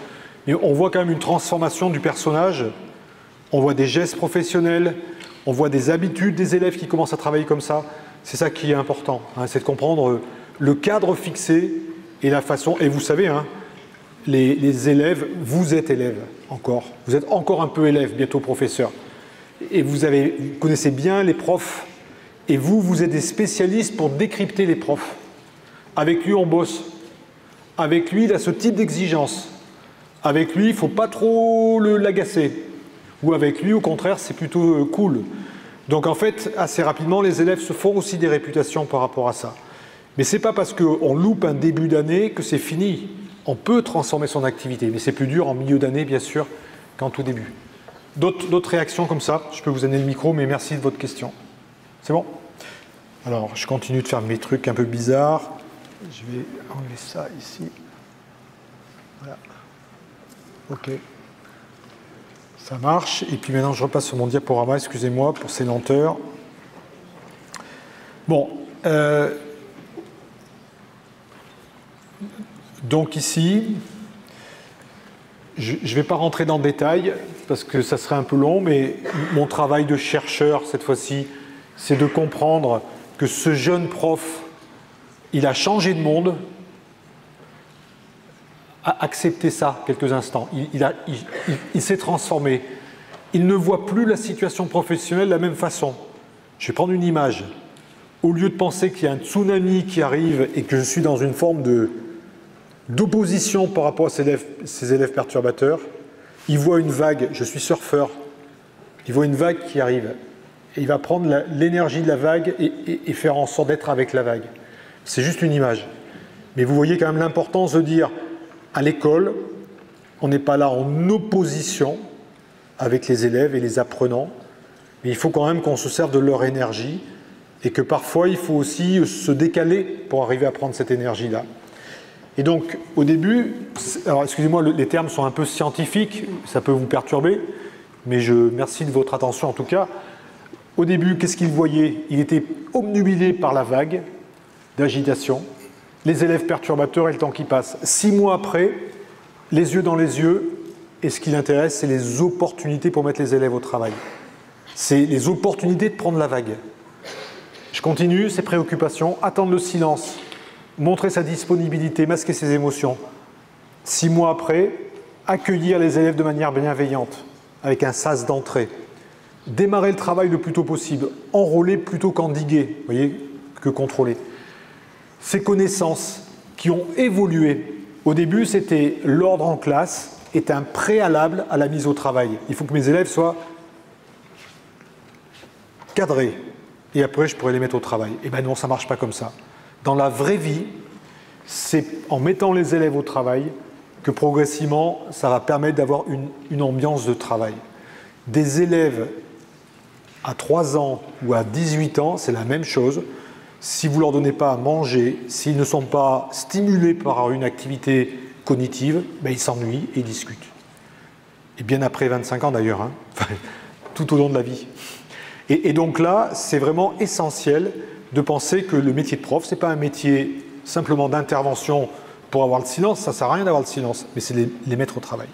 Mais on voit quand même une transformation du personnage. On voit des gestes professionnels. On voit des habitudes des élèves qui commencent à travailler comme ça. C'est ça qui est important. Hein, c'est de comprendre le cadre fixé et la façon... Et vous savez, hein, les élèves, vous êtes élèves encore. Vous êtes encore un peu élève, bientôt professeur. Et vous connaissez bien les profs. Et vous êtes des spécialistes pour décrypter les profs. Avec lui, on bosse. Avec lui, il a ce type d'exigence. Avec lui, il ne faut pas trop l'agacer. Ou avec lui, au contraire, c'est plutôt cool. Donc en fait, assez rapidement, les élèves se font aussi des réputations par rapport à ça. Mais ce n'est pas parce qu'on loupe un début d'année que c'est fini. On peut transformer son activité, mais c'est plus dur en milieu d'année, bien sûr, qu'en tout début. D'autres réactions comme ça? Je peux vous donner le micro, mais merci de votre question. C'est bon? Alors, je continue de faire mes trucs un peu bizarres. Je vais enlever ça ici. Voilà. OK. Ça marche. Et puis maintenant, je repasse sur mon diaporama. Excusez-moi pour ces lenteurs. Bon. Donc ici, je ne vais pas rentrer dans le détail parce que ça serait un peu long, mais mon travail de chercheur cette fois-ci, c'est de comprendre que ce jeune prof, il a changé de monde. Acceptez ça quelques instants. Il s'est transformé. Il ne voit plus la situation professionnelle de la même façon. Je vais prendre une image. Au lieu de penser qu'il y a un tsunami qui arrive et que je suis dans une forme d'opposition par rapport à ces élèves perturbateurs, il voit une vague. Je suis surfeur. Il voit une vague qui arrive. Et il va prendre l'énergie de la vague et faire en sorte d'être avec la vague. C'est juste une image. Mais vous voyez quand même l'importance de dire, à l'école, on n'est pas là en opposition avec les élèves et les apprenants, mais il faut quand même qu'on se serve de leur énergie et que parfois il faut aussi se décaler pour arriver à prendre cette énergie-là. Et donc, au début, alors excusez-moi, les termes sont un peu scientifiques, ça peut vous perturber, mais merci de votre attention en tout cas. Au début, qu'est-ce qu'il voyait? Il était obnubilé par la vague d'agitation, les élèves perturbateurs et le temps qui passe. 6 mois après, les yeux dans les yeux, et ce qui l'intéresse, c'est les opportunités pour mettre les élèves au travail. C'est les opportunités de prendre la vague. Je continue, ses préoccupations, attendre le silence, montrer sa disponibilité, masquer ses émotions. 6 mois après, accueillir les élèves de manière bienveillante, avec un sas d'entrée. Démarrer le travail le plus tôt possible, enrôler plutôt qu'endiguer, vous voyez, que contrôler. Ces connaissances qui ont évolué. Au début, c'était l'ordre en classe est un préalable à la mise au travail. Il faut que mes élèves soient cadrés. et après je pourrais les mettre au travail. Eh bien non, ça ne marche pas comme ça. Dans la vraie vie, c'est en mettant les élèves au travail que progressivement, ça va permettre d'avoir une ambiance de travail. Des élèves à 3 ans ou à 18 ans, c'est la même chose. Si vous ne leur donnez pas à manger, s'ils ne sont pas stimulés par une activité cognitive, ben ils s'ennuient et ils discutent. Et bien après 25 ans d'ailleurs, hein, tout au long de la vie. Et donc là, c'est vraiment essentiel de penser que le métier de prof, ce n'est pas un métier simplement d'intervention pour avoir le silence, ça ne sert à rien d'avoir le silence, mais c'est les mettre au travail.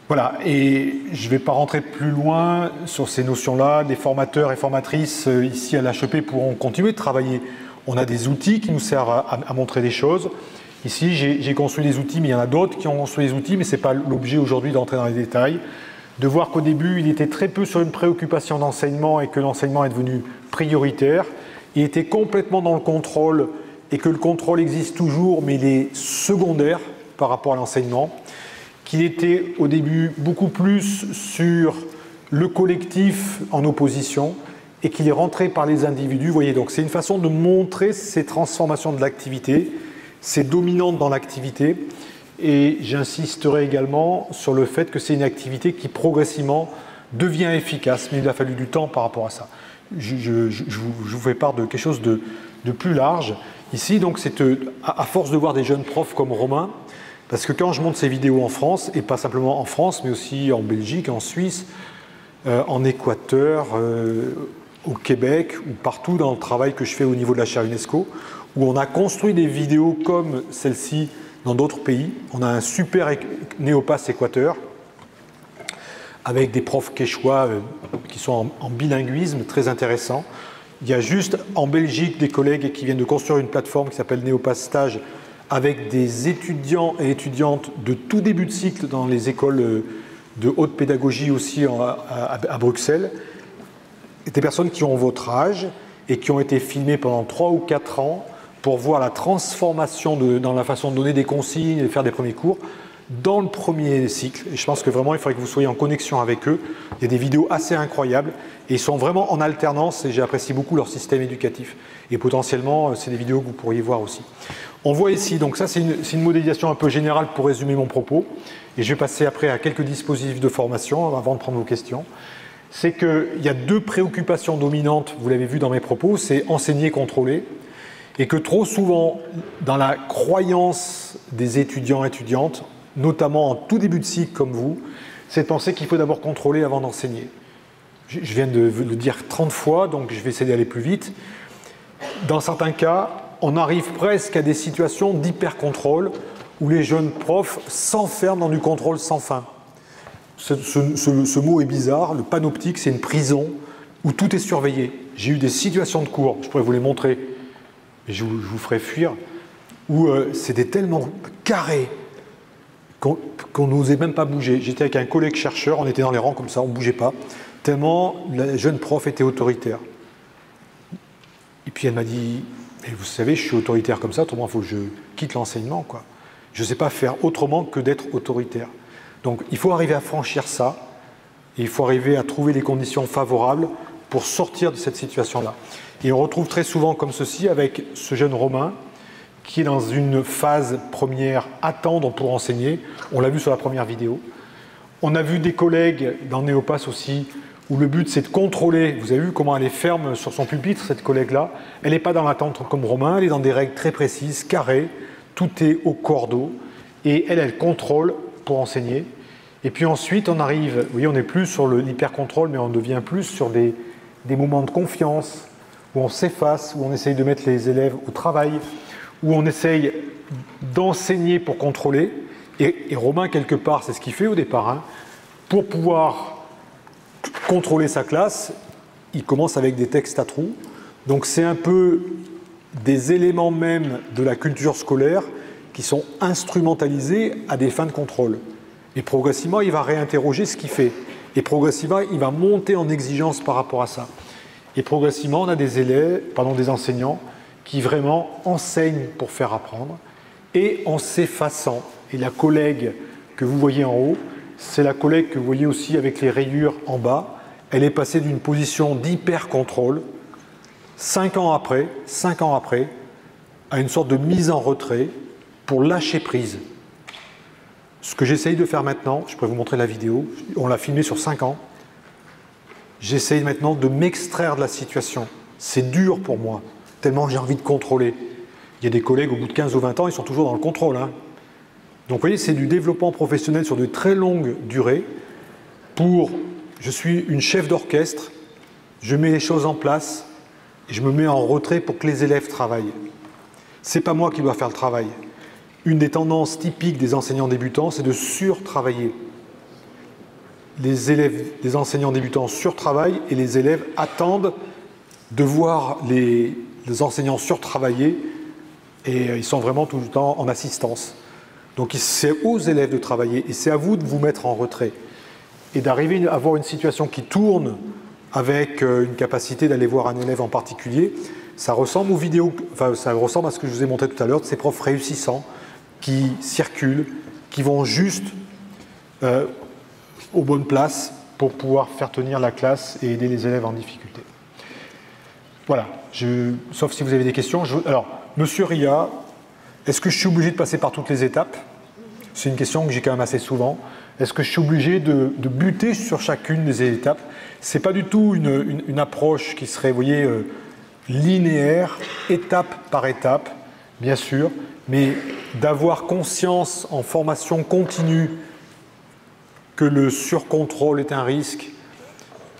Voilà, et je ne vais pas rentrer plus loin sur ces notions-là. Les formateurs et formatrices ici à l'HEP pourront continuer de travailler. On a des outils qui nous servent à montrer des choses. Ici, j'ai construit des outils, mais il y en a d'autres qui ont construit des outils, mais ce n'est pas l'objet aujourd'hui d'entrer dans les détails. De voir qu'au début, il était très peu sur une préoccupation d'enseignement et que l'enseignement est devenu prioritaire. Il était complètement dans le contrôle et que le contrôle existe toujours, mais il est secondaire par rapport à l'enseignement. Qu'il était au début beaucoup plus sur le collectif en opposition et qu'il est rentré par les individus. Vous voyez, donc c'est une façon de montrer ces transformations de l'activité, ces dominantes dans l'activité. Et j'insisterai également sur le fait que c'est une activité qui progressivement devient efficace, mais il a fallu du temps par rapport à ça. Je vous fais part de quelque chose de plus large. Ici, donc, c'est à force de voir des jeunes profs comme Romain, parce que quand je monte ces vidéos en France, et pas simplement en France, mais aussi en Belgique, en Suisse, en Équateur, au Québec, ou partout dans le travail que je fais au niveau de la chaire UNESCO, où on a construit des vidéos comme celle-ci dans d'autres pays. On a un super Néopass Équateur, avec des profs quechua qui sont en bilinguisme, très intéressant. Il y a juste en Belgique des collègues qui viennent de construire une plateforme qui s'appelle Néopass Stage, avec des étudiants et étudiantes de tout début de cycle dans les écoles de haute pédagogie aussi à Bruxelles. Des personnes qui ont votre âge et qui ont été filmées pendant 3 ou 4 ans pour voir la transformation dans la façon de donner des consignes et de faire des premiers cours dans le premier cycle. Et je pense que vraiment, il faudrait que vous soyez en connexion avec eux. Il y a des vidéos assez incroyables et ils sont vraiment en alternance et j'apprécie beaucoup leur système éducatif. Et potentiellement, c'est des vidéos que vous pourriez voir aussi. On voit ici, donc ça c'est une modélisation un peu générale pour résumer mon propos. Et je vais passer après à quelques dispositifs de formation avant de prendre vos questions. C'est qu'il y a 2 préoccupations dominantes, vous l'avez vu dans mes propos, c'est enseigner, contrôler. Et que trop souvent, dans la croyance des étudiants et étudiantes, notamment en tout début de cycle comme vous, c'est de penser qu'il faut d'abord contrôler avant d'enseigner. Je viens de le dire 30 fois, donc je vais essayer d'aller plus vite. Dans certains cas, on arrive presque à des situations d'hyper-contrôle où les jeunes profs s'enferment dans du contrôle sans fin. Ce mot est bizarre, le panoptique, c'est une prison où tout est surveillé. J'ai eu des situations de cours, je pourrais vous les montrer, mais je vous ferai fuir, où c'était tellement carré qu'on n'osait même pas bouger. J'étais avec un collègue chercheur, on était dans les rangs comme ça, on ne bougeait pas, tellement la jeune prof était autoritaire. Et puis elle m'a dit, vous savez, je suis autoritaire comme ça, autrement il faut que je quitte l'enseignement, quoi. Je ne sais pas faire autrement que d'être autoritaire. Donc il faut arriver à franchir ça, et il faut arriver à trouver les conditions favorables pour sortir de cette situation-là. Et on retrouve très souvent comme ceci avec ce jeune Romain qui est dans une phase première attendre pour enseigner. On l'a vu sur la première vidéo. On a vu des collègues dans Néopass aussi où le but c'est de contrôler. Vous avez vu comment elle est ferme sur son pupitre, cette collègue-là. Elle n'est pas dans l'attente comme Romain, elle est dans des règles très précises, carrées, tout est au cordeau. Et elle contrôle pour enseigner. Et puis ensuite, on arrive, vous voyez, on n'est plus sur l'hyper-contrôle, mais on devient plus sur des moments de confiance, où on s'efface, où on essaye de mettre les élèves au travail, où on essaye d'enseigner pour contrôler. Et Romain, quelque part, c'est ce qu'il fait au départ, hein, pour pouvoir contrôler sa classe, il commence avec des textes à trous. Donc c'est un peu des éléments même de la culture scolaire qui sont instrumentalisés à des fins de contrôle. Et progressivement, il va réinterroger ce qu'il fait. Et progressivement, il va monter en exigence par rapport à ça. Et progressivement, on a des enseignants qui vraiment enseignent pour faire apprendre et en s'effaçant. Et la collègue que vous voyez en haut, c'est la collègue que vous voyez aussi avec les rayures en bas. elle est passée d'une position d'hyper-contrôle, 5 ans après, à une sorte de mise en retrait pour lâcher prise. Ce que j'essaye de faire maintenant, je pourrais vous montrer la vidéo, on l'a filmé sur 5 ans, j'essaye maintenant de m'extraire de la situation. C'est dur pour moi, tellement j'ai envie de contrôler. Il y a des collègues, au bout de 15 ou 20 ans, ils sont toujours dans le contrôle. Hein. Donc vous voyez, c'est du développement professionnel sur de très longues durées. Je suis une chef d'orchestre, je mets les choses en place, et je me mets en retrait pour que les élèves travaillent. Ce n'est pas moi qui dois faire le travail. Une des tendances typiques des enseignants débutants, c'est de surtravailler. Les enseignants débutants surtravaillent et les élèves attendent de voir les enseignants surtravailler et ils sont vraiment tout le temps en assistance. Donc c'est aux élèves de travailler et c'est à vous de vous mettre en retrait et d'arriver à avoir une situation qui tourne avec une capacité d'aller voir un élève en particulier. Ça ressemble aux vidéos, enfin ça ressemble à ce que je vous ai montré tout à l'heure de ces profs réussissants qui circulent, qui vont juste aux bonnes places pour pouvoir faire tenir la classe et aider les élèves en difficulté. Voilà, sauf si vous avez des questions. Alors, Monsieur Ria, est-ce que je suis obligé de passer par toutes les étapes? C'est une question que j'ai quand même assez souvent. Est-ce que je suis obligé de buter sur chacune des étapes? Ce n'est pas du tout une approche qui serait, vous voyez, linéaire, étape par étape, bien sûr, mais d'avoir conscience en formation continue que le surcontrôle est un risque,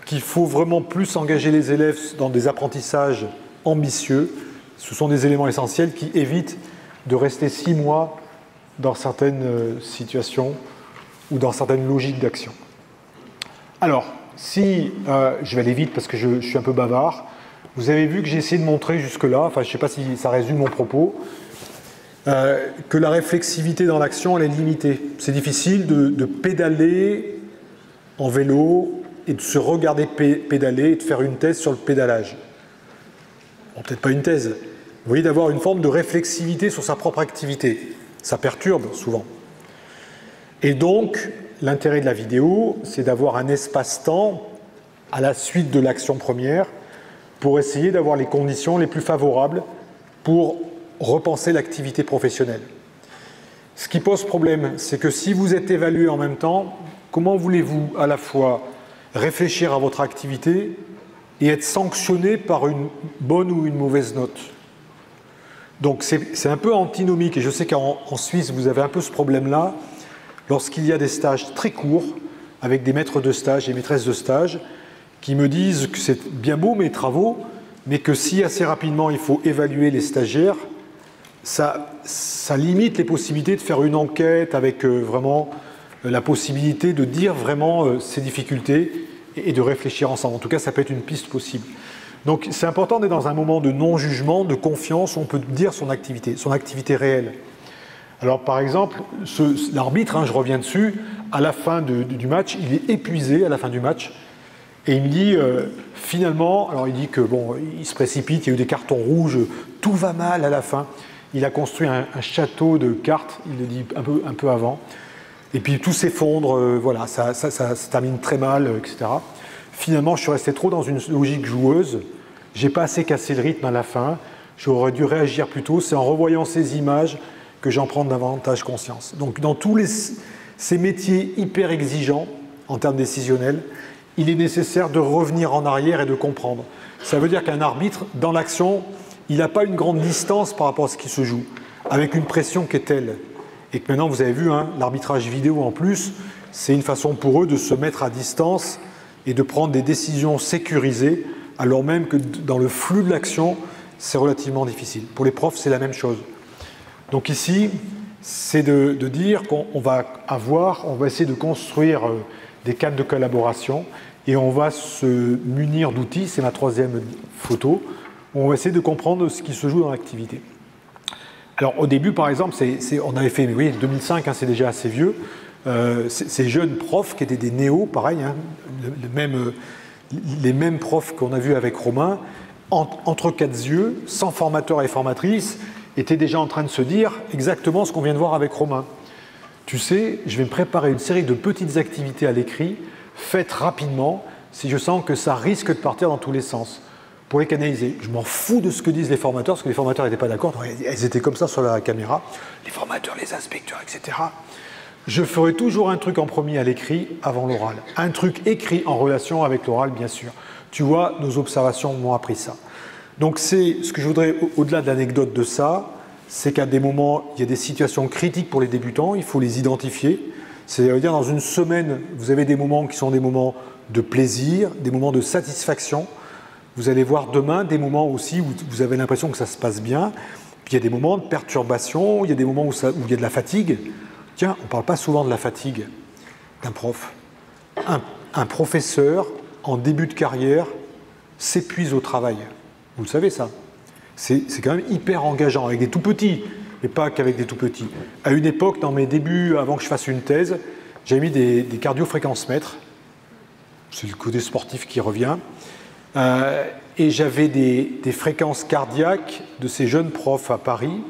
qu'il faut vraiment plus engager les élèves dans des apprentissages ambitieux. Ce sont des éléments essentiels qui évitent de rester 6 mois dans certaines situations ou dans certaines logiques d'action. Alors, si je vais aller vite parce que je suis un peu bavard, vous avez vu que j'ai essayé de montrer jusque-là, enfin je ne sais pas si ça résume mon propos, que la réflexivité dans l'action, elle est limitée. C'est difficile de pédaler en vélo et de se regarder pédaler et de faire une thèse sur le pédalage. Bon, peut-être pas une thèse. Vous voyez, d'avoir une forme de réflexivité sur sa propre activité. Ça perturbe souvent. Et donc, l'intérêt de la vidéo, c'est d'avoir un espace-temps à la suite de l'action première pour essayer d'avoir les conditions les plus favorables pour repenser l'activité professionnelle. Ce qui pose problème, c'est que si vous êtes évalué en même temps, comment voulez-vous à la fois réfléchir à votre activité et être sanctionné par une bonne ou une mauvaise note? Donc c'est un peu antinomique, et je sais qu'en Suisse, vous avez un peu ce problème-là, lorsqu'il y a des stages très courts, avec des maîtres de stage et maîtresses de stage, qui me disent que c'est bien beau mes travaux, mais que si assez rapidement il faut évaluer les stagiaires, ça limite les possibilités de faire une enquête avec vraiment la possibilité de dire vraiment ses difficultés et de réfléchir ensemble. En tout cas, ça peut être une piste possible. Donc c'est important d'être dans un moment de non-jugement, de confiance, où on peut dire son activité réelle. Alors par exemple, l'arbitre, je reviens dessus, à la fin du match, il est épuisé à la fin du match, et il me dit finalement, alors il dit que bon, il se précipite, il y a eu des cartons rouges, tout va mal à la fin. Il a construit un château de cartes, il le dit un peu avant, et puis tout s'effondre, voilà, ça se termine très mal, etc. Finalement, je suis resté trop dans une logique joueuse, j'ai pas assez cassé le rythme à la fin, j'aurais dû réagir plus tôt, c'est en revoyant ces images que j'en prends davantage conscience. Donc dans tous ces métiers hyper exigeants en termes décisionnels, il est nécessaire de revenir en arrière et de comprendre. Ça veut dire qu'un arbitre, dans l'action, il n'a pas une grande distance par rapport à ce qui se joue, avec une pression qui est telle. Et que maintenant, vous avez vu, l'arbitrage vidéo en plus, c'est une façon pour eux de se mettre à distance et de prendre des décisions sécurisées, alors même que dans le flux de l'action, c'est relativement difficile. Pour les profs, c'est la même chose. Donc ici, c'est de dire qu'on va essayer de construire des cadres de collaboration et on va se munir d'outils, c'est ma 3e photo, où on va essayer de comprendre ce qui se joue dans l'activité. Alors au début, par exemple, on avait fait, oui, 2005, c'est déjà assez vieux, ces jeunes profs qui étaient des néos, pareil, les mêmes profs qu'on a vus avec Romain, entre 4 yeux, sans formateur et formatrice, étaient déjà en train de se dire exactement ce qu'on vient de voir avec Romain. Tu sais, je vais me préparer une série de petites activités à l'écrit, faites rapidement, si je sens que ça risque de partir dans tous les sens, pour les canaliser. Je m'en fous de ce que disent les formateurs, parce que les formateurs n'étaient pas d'accord, elles étaient comme ça sur la caméra, les formateurs, les inspecteurs, etc. Je ferai toujours un truc en premier à l'écrit avant l'oral. Un truc écrit en relation avec l'oral, bien sûr. Tu vois, nos observations m'ont appris ça. Donc c'est ce que je voudrais, au-delà de l'anecdote de ça, c'est qu'à des moments, il y a des situations critiques pour les débutants, il faut les identifier. C'est-à-dire, dans une semaine, vous avez des moments qui sont des moments de plaisir, des moments de satisfaction. Vous allez voir demain des moments aussi où vous avez l'impression que ça se passe bien. Puis il y a des moments de perturbation, il y a des moments où il y a de la fatigue. Tiens, on ne parle pas souvent de la fatigue d'un prof. Un professeur, en début de carrière, s'épuise au travail. Vous le savez, ça. C'est quand même hyper engageant, avec des tout-petits, et pas qu'avec des tout-petits. À une époque, dans mes débuts, avant que je fasse une thèse, j'avais mis des cardio-fréquence-mètres. C'est le côté sportif qui revient. Et j'avais des fréquences cardiaques de ces jeunes profs à Paris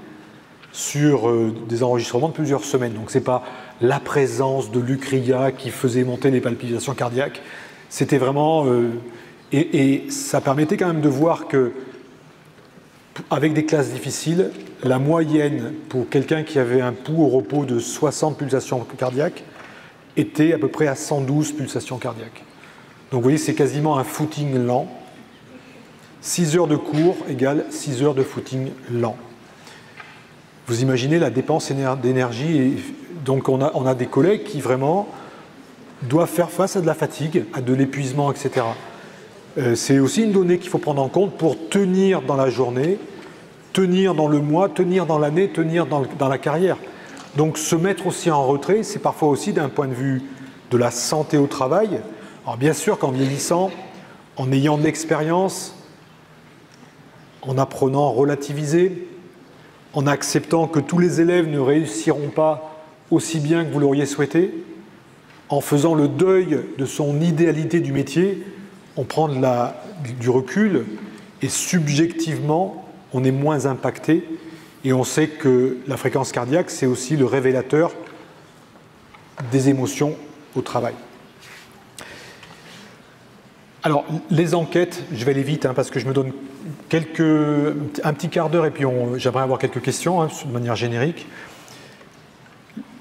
sur des enregistrements de plusieurs semaines. Donc ce n'est pas la présence de l'Ucria qui faisait monter les palpitations cardiaques. C'était vraiment... et ça permettait quand même de voir que, avec des classes difficiles, la moyenne pour quelqu'un qui avait un pouls au repos de 60 pulsations cardiaques était à peu près à 112 pulsations cardiaques. Donc vous voyez, c'est quasiment un footing lent. 6 heures de cours égale 6 heures de footing lent. Vous imaginez la dépense d'énergie. Et donc on a des collègues qui vraiment doivent faire face à de la fatigue, à de l'épuisement, etc. C'est aussi une donnée qu'il faut prendre en compte pour tenir dans la journée, tenir dans le mois, tenir dans l'année, tenir dans la carrière. Donc se mettre aussi en retrait, c'est parfois aussi d'un point de vue de la santé au travail. Alors bien sûr qu'en vieillissant, en ayant de l'expérience, en apprenant à relativiser, en acceptant que tous les élèves ne réussiront pas aussi bien que vous l'auriez souhaité, en faisant le deuil de son idéalité du métier, on prend du recul et subjectivement, on est moins impacté et on sait que la fréquence cardiaque, c'est aussi le révélateur des émotions au travail. Alors, les enquêtes, je vais aller vite parce que je me donne un petit quart d'heure et puis j'aimerais avoir quelques questions de manière générique.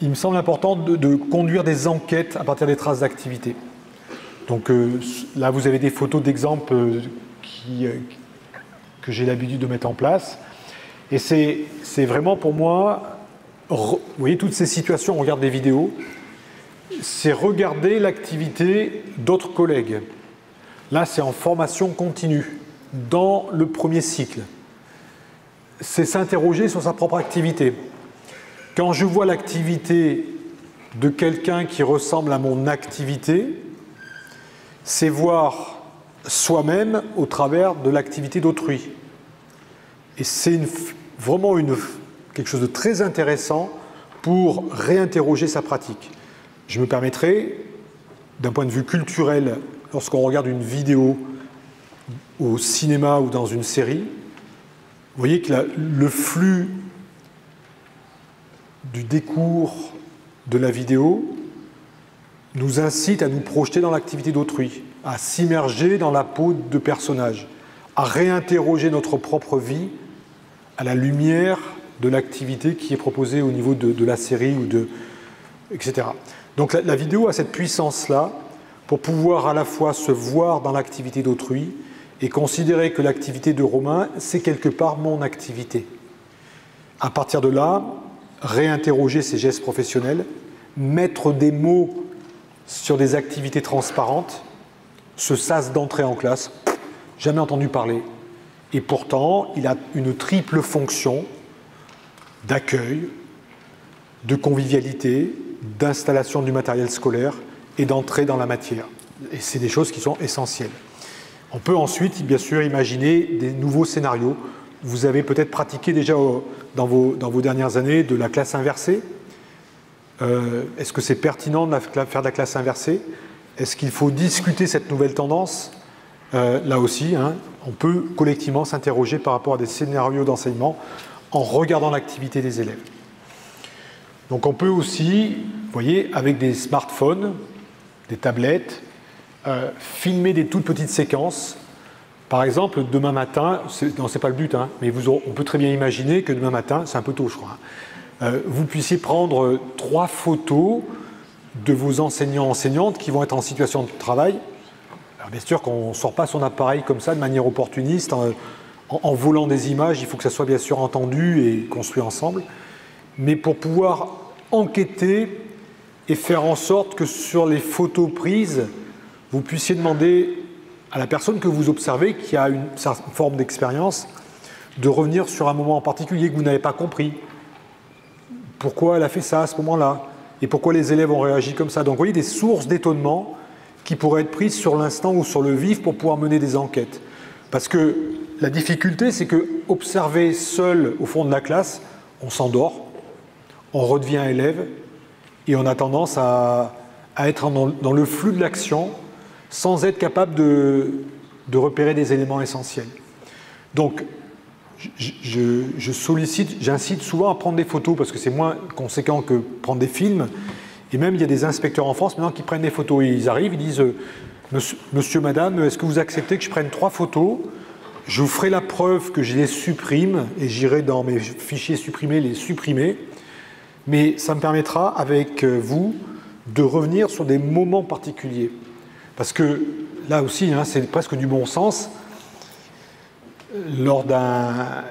Il me semble important de conduire des enquêtes à partir des traces d'activité. Donc là, vous avez des photos d'exemples que j'ai l'habitude de mettre en place. Et c'est vraiment pour moi, vous voyez toutes ces situations, on regarde des vidéos, c'est regarder l'activité d'autres collègues. Là, c'est en formation continue, dans le premier cycle. C'est s'interroger sur sa propre activité. Quand je vois l'activité de quelqu'un qui ressemble à mon activité, c'est voir soi-même au travers de l'activité d'autrui. Et c'est vraiment quelque chose de très intéressant pour réinterroger sa pratique. Je me permettrai, d'un point de vue culturel, lorsqu'on regarde une vidéo au cinéma ou dans une série, vous voyez que le flux du décours de la vidéo nous incite à nous projeter dans l'activité d'autrui, à s'immerger dans la peau de personnages, à réinterroger notre propre vie à la lumière de l'activité qui est proposée au niveau de la série, etc. Donc la vidéo a cette puissance-là pour pouvoir à la fois se voir dans l'activité d'autrui et considérer que l'activité de Romain, c'est quelque part mon activité. À partir de là, réinterroger ses gestes professionnels, mettre des mots sur des activités transparentes, ce sas d'entrée en classe, jamais entendu parler. Et pourtant, il a une triple fonction d'accueil, de convivialité, d'installation du matériel scolaire et d'entrée dans la matière. Et c'est des choses qui sont essentielles. On peut ensuite, bien sûr, imaginer des nouveaux scénarios. Vous avez peut-être pratiqué déjà dans vos dernières années de la classe inversée. Est-ce que c'est pertinent de faire de la classe inversée? Est-ce qu'il faut discuter cette nouvelle tendance? Là aussi, on peut collectivement s'interroger par rapport à des scénarios d'enseignement en regardant l'activité des élèves. Donc on peut aussi, vous voyez, avec des smartphones, des tablettes, filmer des toutes petites séquences. Par exemple, demain matin, non, c'est pas le but, hein, mais on peut très bien imaginer que demain matin, c'est un peu tôt, je crois, vous puissiez prendre 3 photos de vos enseignants, enseignantes qui vont être en situation de travail. Alors bien sûr qu'on ne sort pas son appareil comme ça de manière opportuniste, en volant des images, il faut que ça soit bien sûr entendu et construit ensemble, mais pour pouvoir enquêter et faire en sorte que sur les photos prises, vous puissiez demander à la personne que vous observez, qui a une certaine forme d'expérience, de revenir sur un moment en particulier que vous n'avez pas compris. Pourquoi elle a fait ça à ce moment-là? Et pourquoi les élèves ont réagi comme ça? Donc vous voyez des sources d'étonnement qui pourraient être prises sur l'instant ou sur le vif pour pouvoir mener des enquêtes. Parce que la difficulté, c'est que observer seul au fond de la classe, on s'endort, on redevient élève, et on a tendance à être dans le flux de l'action sans être capable de repérer des éléments essentiels. Donc, j'incite souvent à prendre des photos parce que c'est moins conséquent que prendre des films. Et même, il y a des inspecteurs en France maintenant qui prennent des photos. Et ils arrivent, ils disent Monsieur, madame, est-ce que vous acceptez que je prenne 3 photos? Je vous ferai la preuve que je les supprime et j'irai dans mes fichiers supprimés les supprimer. Mais ça me permettra, avec vous, de revenir sur des moments particuliers. Parce que, là aussi, hein, c'est presque du bon sens. Lors d'un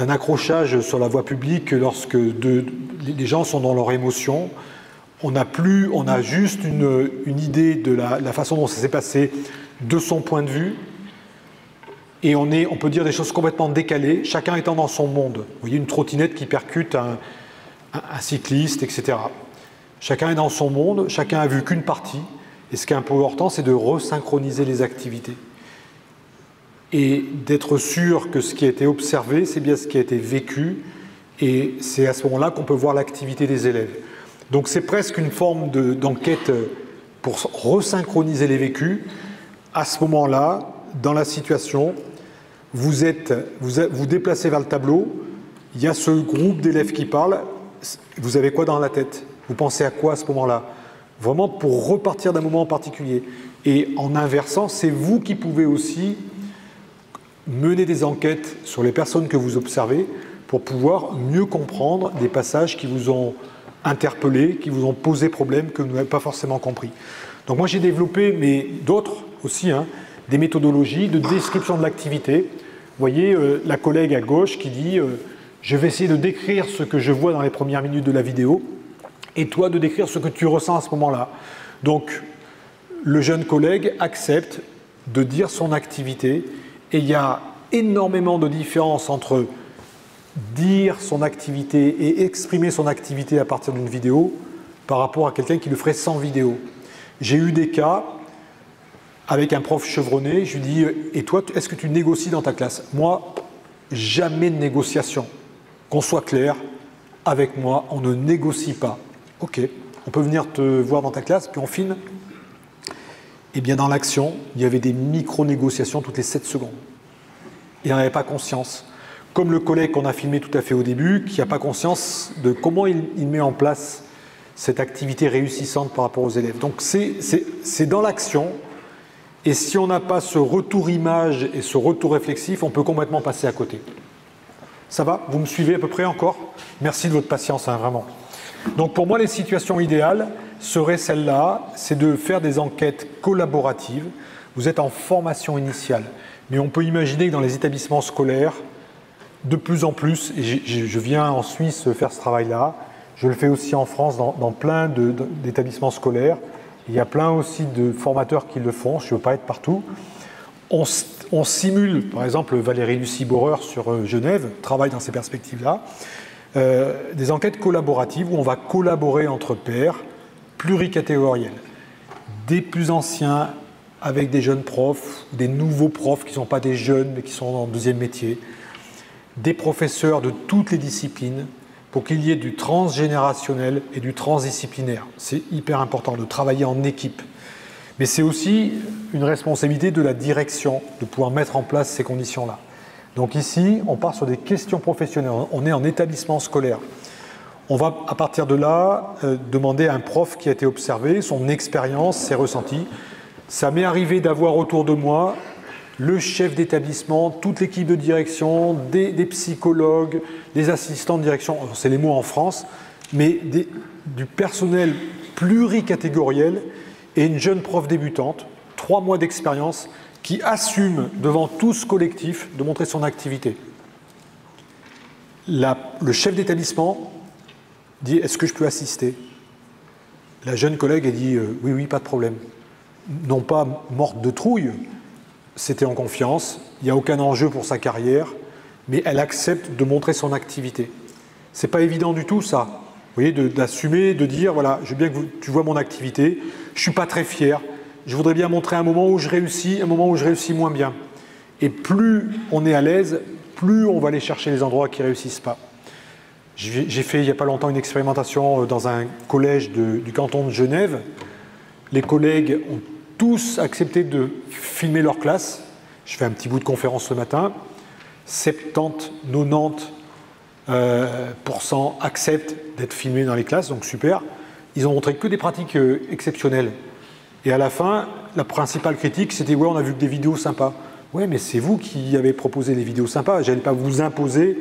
accrochage sur la voie publique, lorsque les gens sont dans leur émotion, on a juste une idée de la façon dont ça s'est passé, de son point de vue, et on peut dire des choses complètement décalées, chacun étant dans son monde. Vous voyez une trottinette qui percute un cycliste, etc. Chacun est dans son monde, chacun a vu qu'une partie, et ce qui est important, c'est de resynchroniser les activités. Et d'être sûr que ce qui a été observé, c'est bien ce qui a été vécu, et c'est à ce moment-là qu'on peut voir l'activité des élèves. Donc c'est presque une forme d'enquête pour resynchroniser les vécus. À ce moment-là, dans la situation, vous déplacez vers le tableau, il y a ce groupe d'élèves qui parlent, vous avez quoi dans la tête? Vous pensez à quoi à ce moment-là? Vraiment pour repartir d'un moment en particulier. Et en inversant, c'est vous qui pouvez aussi mener des enquêtes sur les personnes que vous observez pour pouvoir mieux comprendre des passages qui vous ont interpellé, qui vous ont posé problème, que vous n'avez pas forcément compris. Donc moi j'ai développé, mais d'autres aussi, hein, des méthodologies de description de l'activité. Vous voyez la collègue à gauche qui dit je vais essayer de décrire ce que je vois dans les premières minutes de la vidéo et toi de décrire ce que tu ressens à ce moment-là. Donc le jeune collègue accepte de dire son activité. Et il y a énormément de différences entre dire son activité et exprimer son activité à partir d'une vidéo par rapport à quelqu'un qui le ferait sans vidéo. J'ai eu des cas avec un prof chevronné, je lui dis « Et toi, est-ce que tu négocies dans ta classe ?» Moi, jamais de négociation. Qu'on soit clair, avec moi, on ne négocie pas. Ok, on peut venir te voir dans ta classe, puis on filme. Eh bien, dans l'action, il y avait des micro-négociations toutes les 7 secondes. Il n'en avait pas conscience. Comme le collègue qu'on a filmé tout à fait au début, qui n'a pas conscience de comment il met en place cette activité réussissante par rapport aux élèves. Donc, c'est dans l'action. Et si on n'a pas ce retour image et ce retour réflexif, on peut complètement passer à côté. Ça va? Vous me suivez à peu près encore? Merci de votre patience, hein, vraiment. Donc, pour moi, les situations idéales serait celle-là, c'est de faire des enquêtes collaboratives. Vous êtes en formation initiale, mais on peut imaginer que dans les établissements scolaires, de plus en plus, et je viens en Suisse faire ce travail-là, je le fais aussi en France dans plein d'établissements scolaires, il y a plein aussi de formateurs qui le font, je ne veux pas être partout. On simule, par exemple Valérie Lucie-Borer sur Genève, travaille dans ces perspectives-là, des enquêtes collaboratives où on va collaborer entre pairs, pluricatégoriels, des plus anciens avec des jeunes profs, des nouveaux profs qui ne sont pas des jeunes mais qui sont en deuxième métier, des professeurs de toutes les disciplines pour qu'il y ait du transgénérationnel et du transdisciplinaire. C'est hyper important de travailler en équipe. Mais c'est aussi une responsabilité de la direction de pouvoir mettre en place ces conditions-là. Donc ici, on part sur des questions professionnelles. On est en établissement scolaire. On va, à partir de là, demander à un prof qui a été observé, son expérience, ses ressentis. Ça m'est arrivé d'avoir autour de moi le chef d'établissement, toute l'équipe de direction, des psychologues, des assistants de direction, c'est les mots en France, mais du personnel pluricatégoriel et une jeune prof débutante, 3 mois d'expérience, qui assume devant tout ce collectif de montrer son activité. Le chef d'établissement dit « Est-ce que je peux assister ?» La jeune collègue a dit « Oui, oui, pas de problème ». Non pas morte de trouille, c'était en confiance, il n'y a aucun enjeu pour sa carrière, mais elle accepte de montrer son activité. C'est pas évident du tout, ça. Vous voyez, d'assumer, de dire, voilà, je veux bien que tu vois mon activité, je ne suis pas très fier, je voudrais bien montrer un moment où je réussis, un moment où je réussis moins bien. Et plus on est à l'aise, plus on va aller chercher les endroits qui ne réussissent pas. J'ai fait il n'y a pas longtemps une expérimentation dans un collège du canton de Genève. Les collègues ont tous accepté de filmer leur classe. Je fais un petit bout de conférence ce matin. 70-90% acceptent d'être filmés dans les classes, donc super. Ils ont montré que des pratiques exceptionnelles. Et à la fin, la principale critique, c'était « ouais, on a vu que des vidéos sympas ». Ouais, mais c'est vous qui avez proposé les vidéos sympas. Je n'allais pas vous imposer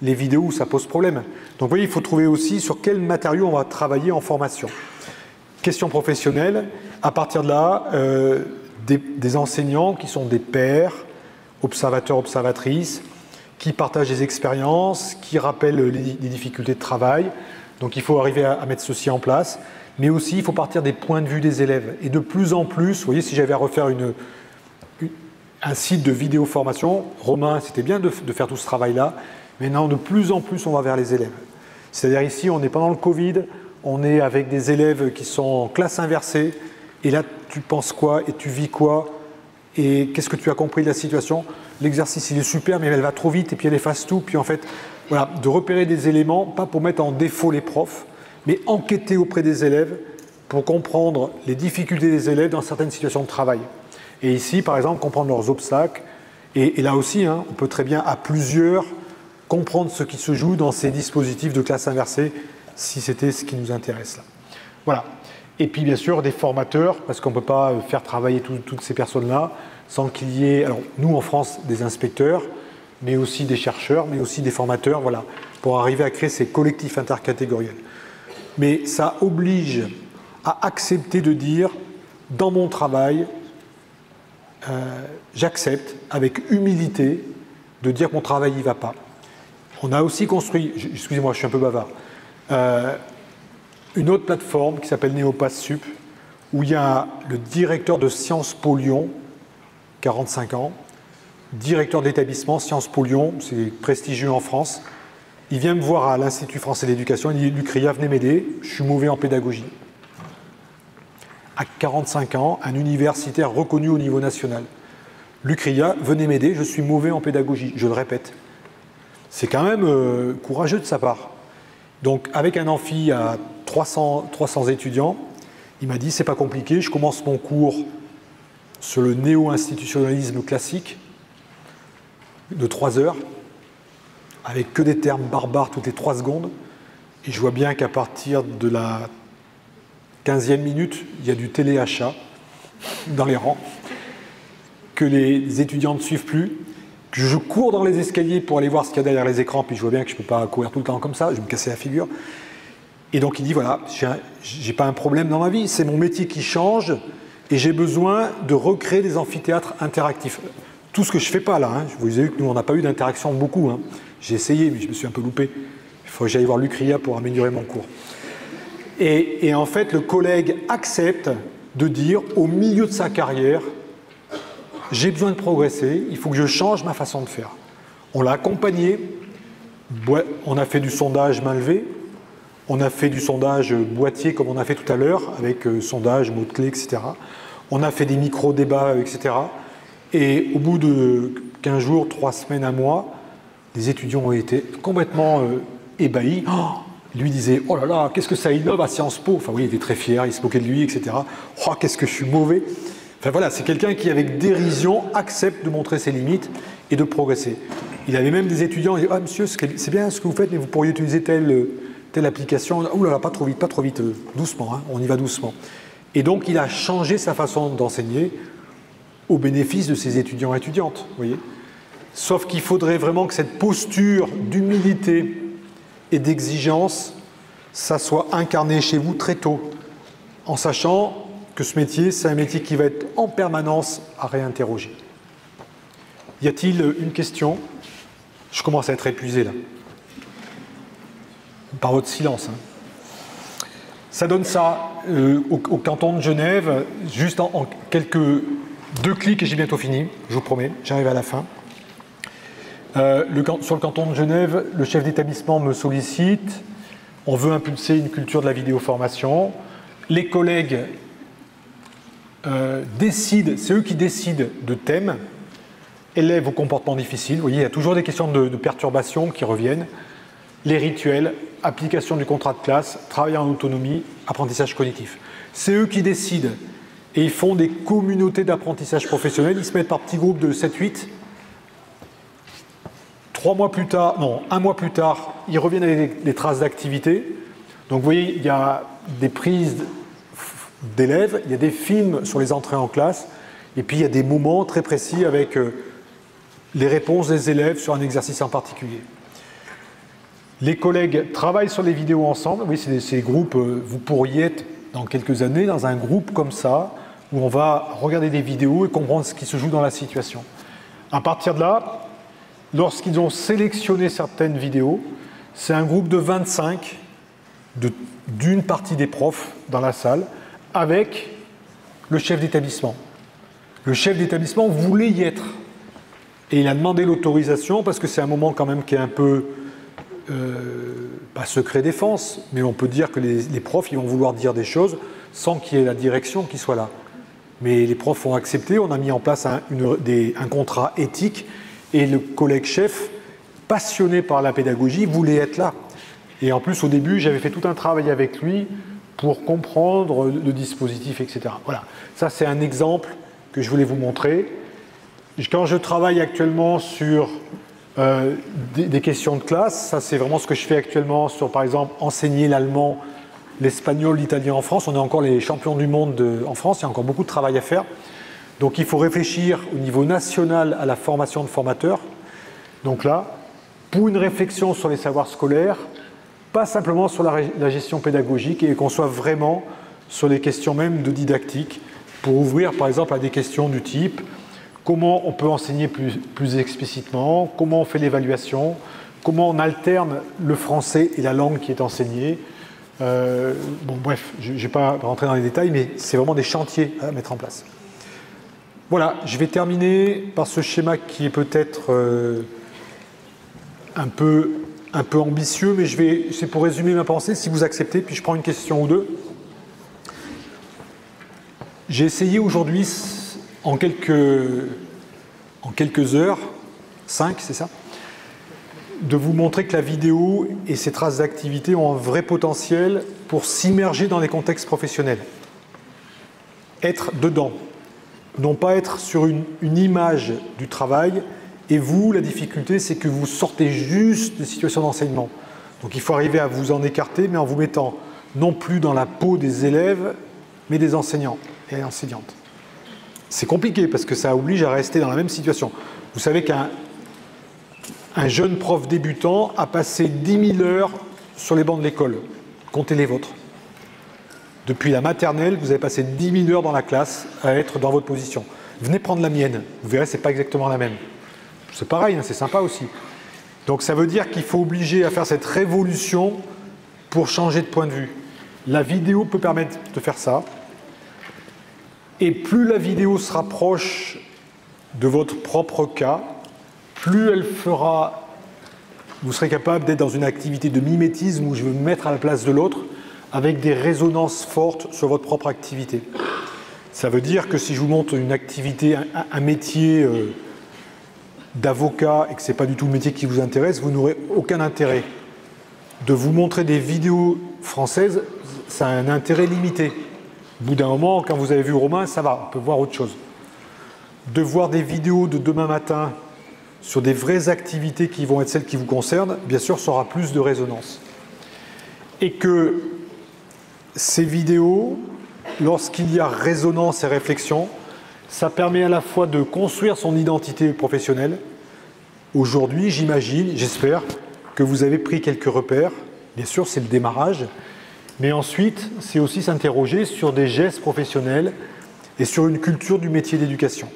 les vidéos où ça pose problème. Donc vous voyez, il faut trouver aussi sur quel matériau on va travailler en formation. Question professionnelle, à partir de là, des enseignants qui sont des pairs, observateurs, observatrices, qui partagent des expériences, qui rappellent les difficultés de travail. Donc il faut arriver à mettre ceci en place. Mais aussi, il faut partir des points de vue des élèves. Et de plus en plus, vous voyez, si j'avais à refaire un site de vidéo formation, Romain, c'était bien de faire tout ce travail-là. Maintenant, de plus en plus, on va vers les élèves. C'est-à-dire ici, on est pendant le Covid, on est avec des élèves qui sont en classe inversée, et là, tu penses quoi et tu vis quoi et qu'est-ce que tu as compris de la situation? L'exercice, il est super, mais elle va trop vite et puis elle efface tout. Puis en fait, voilà, de repérer des éléments, pas pour mettre en défaut les profs, mais enquêter auprès des élèves pour comprendre les difficultés des élèves dans certaines situations de travail. Et ici, par exemple, comprendre leurs obstacles. Et là aussi, hein, on peut très bien, à plusieurs, comprendre ce qui se joue dans ces dispositifs de classe inversée, si c'était ce qui nous intéresse là. Voilà. Et puis, bien sûr, des formateurs, parce qu'on ne peut pas faire travailler toutes ces personnes-là sans qu'il y ait, alors nous en France, des inspecteurs, mais aussi des chercheurs, mais aussi des formateurs, voilà, pour arriver à créer ces collectifs intercatégoriels. Mais ça oblige à accepter de dire, dans mon travail, j'accepte avec humilité de dire que mon travail n'y va pas. On a aussi construit, excusez-moi, je suis un peu bavard, une autre plateforme qui s'appelle Néopass Sup, où il y a le directeur de Sciences Po Lyon, 45 ans, directeur d'établissement Sciences Po Lyon, c'est prestigieux en France. Il vient me voir à l'Institut français d'éducation, il dit « Lucria, venez m'aider, je suis mauvais en pédagogie ». À 45 ans, un universitaire reconnu au niveau national. « Lucria, venez m'aider, je suis mauvais en pédagogie », je le répète. C'est quand même courageux de sa part. Donc avec un amphi à 300 étudiants, il m'a dit « c'est pas compliqué, je commence mon cours sur le néo-institutionnalisme classique de 3 heures, avec que des termes barbares toutes les 3 secondes, et je vois bien qu'à partir de la 15e minute, il y a du téléachat dans les rangs, que les étudiants ne suivent plus, que je cours dans les escaliers pour aller voir ce qu'il y a derrière les écrans, puis je vois bien que je ne peux pas courir tout le temps comme ça, je vais me casser la figure. Et donc il dit, voilà, j'ai pas un problème dans ma vie, c'est mon métier qui change, et j'ai besoin de recréer des amphithéâtres interactifs. Tout ce que je ne fais pas là, hein, vous avez vu que nous on n'a pas eu d'interaction beaucoup, hein. J'ai essayé, mais je me suis un peu loupé. Il faut que j'aille voir Lucria pour améliorer mon cours. Et en fait, le collègue accepte de dire, au milieu de sa carrière, j'ai besoin de progresser, il faut que je change ma façon de faire. On l'a accompagné, on a fait du sondage main levée, on a fait du sondage boîtier comme on a fait tout à l'heure, avec sondage, mots-clés, etc. On a fait des micro-débats, etc. Et au bout de 15 jours, 3 semaines, 1 mois, les étudiants ont été complètement ébahis. Oh, lui disait « Oh là là, qu'est-ce que ça innove à Sciences Po ?» Enfin oui, il était très fier, il se moquait de lui, etc. « Oh, qu'est-ce que je suis mauvais !» Enfin voilà, c'est quelqu'un qui, avec dérision, accepte de montrer ses limites et de progresser. Il avait même des étudiants qui disaient « Ah monsieur, c'est bien ce que vous faites, mais vous pourriez utiliser telle application. » « Ouh là là, pas trop vite, doucement, hein, on y va doucement. » Et donc, il a changé sa façon d'enseigner au bénéfice de ses étudiants et étudiantes, vous voyez. Sauf qu'il faudrait vraiment que cette posture d'humilité et d'exigence, ça soit incarné chez vous très tôt, en sachant que ce métier, c'est un métier qui va être en permanence à réinterroger. Y a-t-il une question? Je commence à être épuisé là. Par votre silence. Ça donne ça au canton de Genève, juste en deux clics et j'ai bientôt fini, je vous promets, j'arrive à la fin. Sur le canton de Genève, le chef d'établissement me sollicite, on veut impulser une culture de la vidéoformation. Les collègues décident, c'est eux qui décident de thèmes, élèves au comportement difficile, vous voyez, il y a toujours des questions de perturbation qui reviennent, les rituels, application du contrat de classe, travail en autonomie, apprentissage cognitif. C'est eux qui décident et ils font des communautés d'apprentissage professionnel, ils se mettent par petits groupes de 7-8. Un mois plus tard, ils reviennent avec des traces d'activité. Donc vous voyez, il y a des prises d'élèves, il y a des films sur les entrées en classe, et puis il y a des moments très précis avec les réponses des élèves sur un exercice en particulier. Les collègues travaillent sur les vidéos ensemble. Oui, c'est ces groupes, vous pourriez être dans quelques années dans un groupe comme ça, où on va regarder des vidéos et comprendre ce qui se joue dans la situation. À partir de là, lorsqu'ils ont sélectionné certaines vidéos, c'est un groupe de 25 d'une partie des profs dans la salle avec le chef d'établissement. Le chef d'établissement voulait y être et il a demandé l'autorisation parce que c'est un moment quand même qui est un peu pas secret défense, mais on peut dire que les profs ils vont vouloir dire des choses sans qu'il y ait la direction qui soit là. Mais les profs ont accepté, on a mis en place un contrat éthique. Et le collègue chef, passionné par la pédagogie, voulait être là. Et en plus, au début, j'avais fait tout un travail avec lui pour comprendre le dispositif, etc. Voilà, ça c'est un exemple que je voulais vous montrer. Quand je travaille actuellement sur des questions de classe, ça c'est vraiment ce que je fais actuellement sur, par exemple, enseigner l'allemand, l'espagnol, l'italien en France. On est encore les champions du monde en France, il y a encore beaucoup de travail à faire. Donc il faut réfléchir au niveau national à la formation de formateurs. Donc là, pour une réflexion sur les savoirs scolaires, pas simplement sur la gestion pédagogique et qu'on soit vraiment sur les questions même de didactique pour ouvrir par exemple à des questions du type comment on peut enseigner plus explicitement, comment on fait l'évaluation, comment on alterne le français et la langue qui est enseignée. Bon bref, je ne vais pas rentrer dans les détails, mais c'est vraiment des chantiers à mettre en place. Voilà, je vais terminer par ce schéma qui est peut-être un peu ambitieux, mais c'est pour résumer ma pensée, si vous acceptez, puis je prends une question ou deux. J'ai essayé aujourd'hui, en quelques heures, 5, c'est ça, de vous montrer que la vidéo et ses traces d'activité ont un vrai potentiel pour s'immerger dans les contextes professionnels. Être dedans. Non pas être sur une image du travail, et vous, la difficulté, c'est que vous sortez juste des situations d'enseignement. Donc il faut arriver à vous en écarter, mais en vous mettant non plus dans la peau des élèves, mais des enseignants et enseignantes. C'est compliqué, parce que ça oblige à rester dans la même situation. Vous savez qu'un jeune prof débutant a passé 10 000 heures sur les bancs de l'école. Comptez les vôtres. Depuis la maternelle, vous avez passé 10 000 heures dans la classe à être dans votre position. Venez prendre la mienne, vous verrez, ce n'est pas exactement la même. C'est pareil, hein, c'est sympa aussi. Donc ça veut dire qu'il faut obliger à faire cette révolution pour changer de point de vue. La vidéo peut permettre de faire ça. Et plus la vidéo se rapproche de votre propre cas, plus elle fera... Vous serez capable d'être dans une activité de mimétisme où je veux me mettre à la place de l'autre, avec des résonances fortes sur votre propre activité. Ça veut dire que si je vous montre une activité, un métier d'avocat et que ce n'est pas du tout le métier qui vous intéresse, vous n'aurez aucun intérêt. De vous montrer des vidéos françaises, ça a un intérêt limité. Au bout d'un moment, quand vous avez vu Romain, ça va, on peut voir autre chose. De voir des vidéos de demain matin sur des vraies activités qui vont être celles qui vous concernent, bien sûr, ça aura plus de résonance. Et que ces vidéos, lorsqu'il y a résonance et réflexion, ça permet à la fois de construire son identité professionnelle. Aujourd'hui, j'imagine, j'espère, que vous avez pris quelques repères. Bien sûr, c'est le démarrage. Mais ensuite, c'est aussi s'interroger sur des gestes professionnels et sur une culture du métier d'éducation.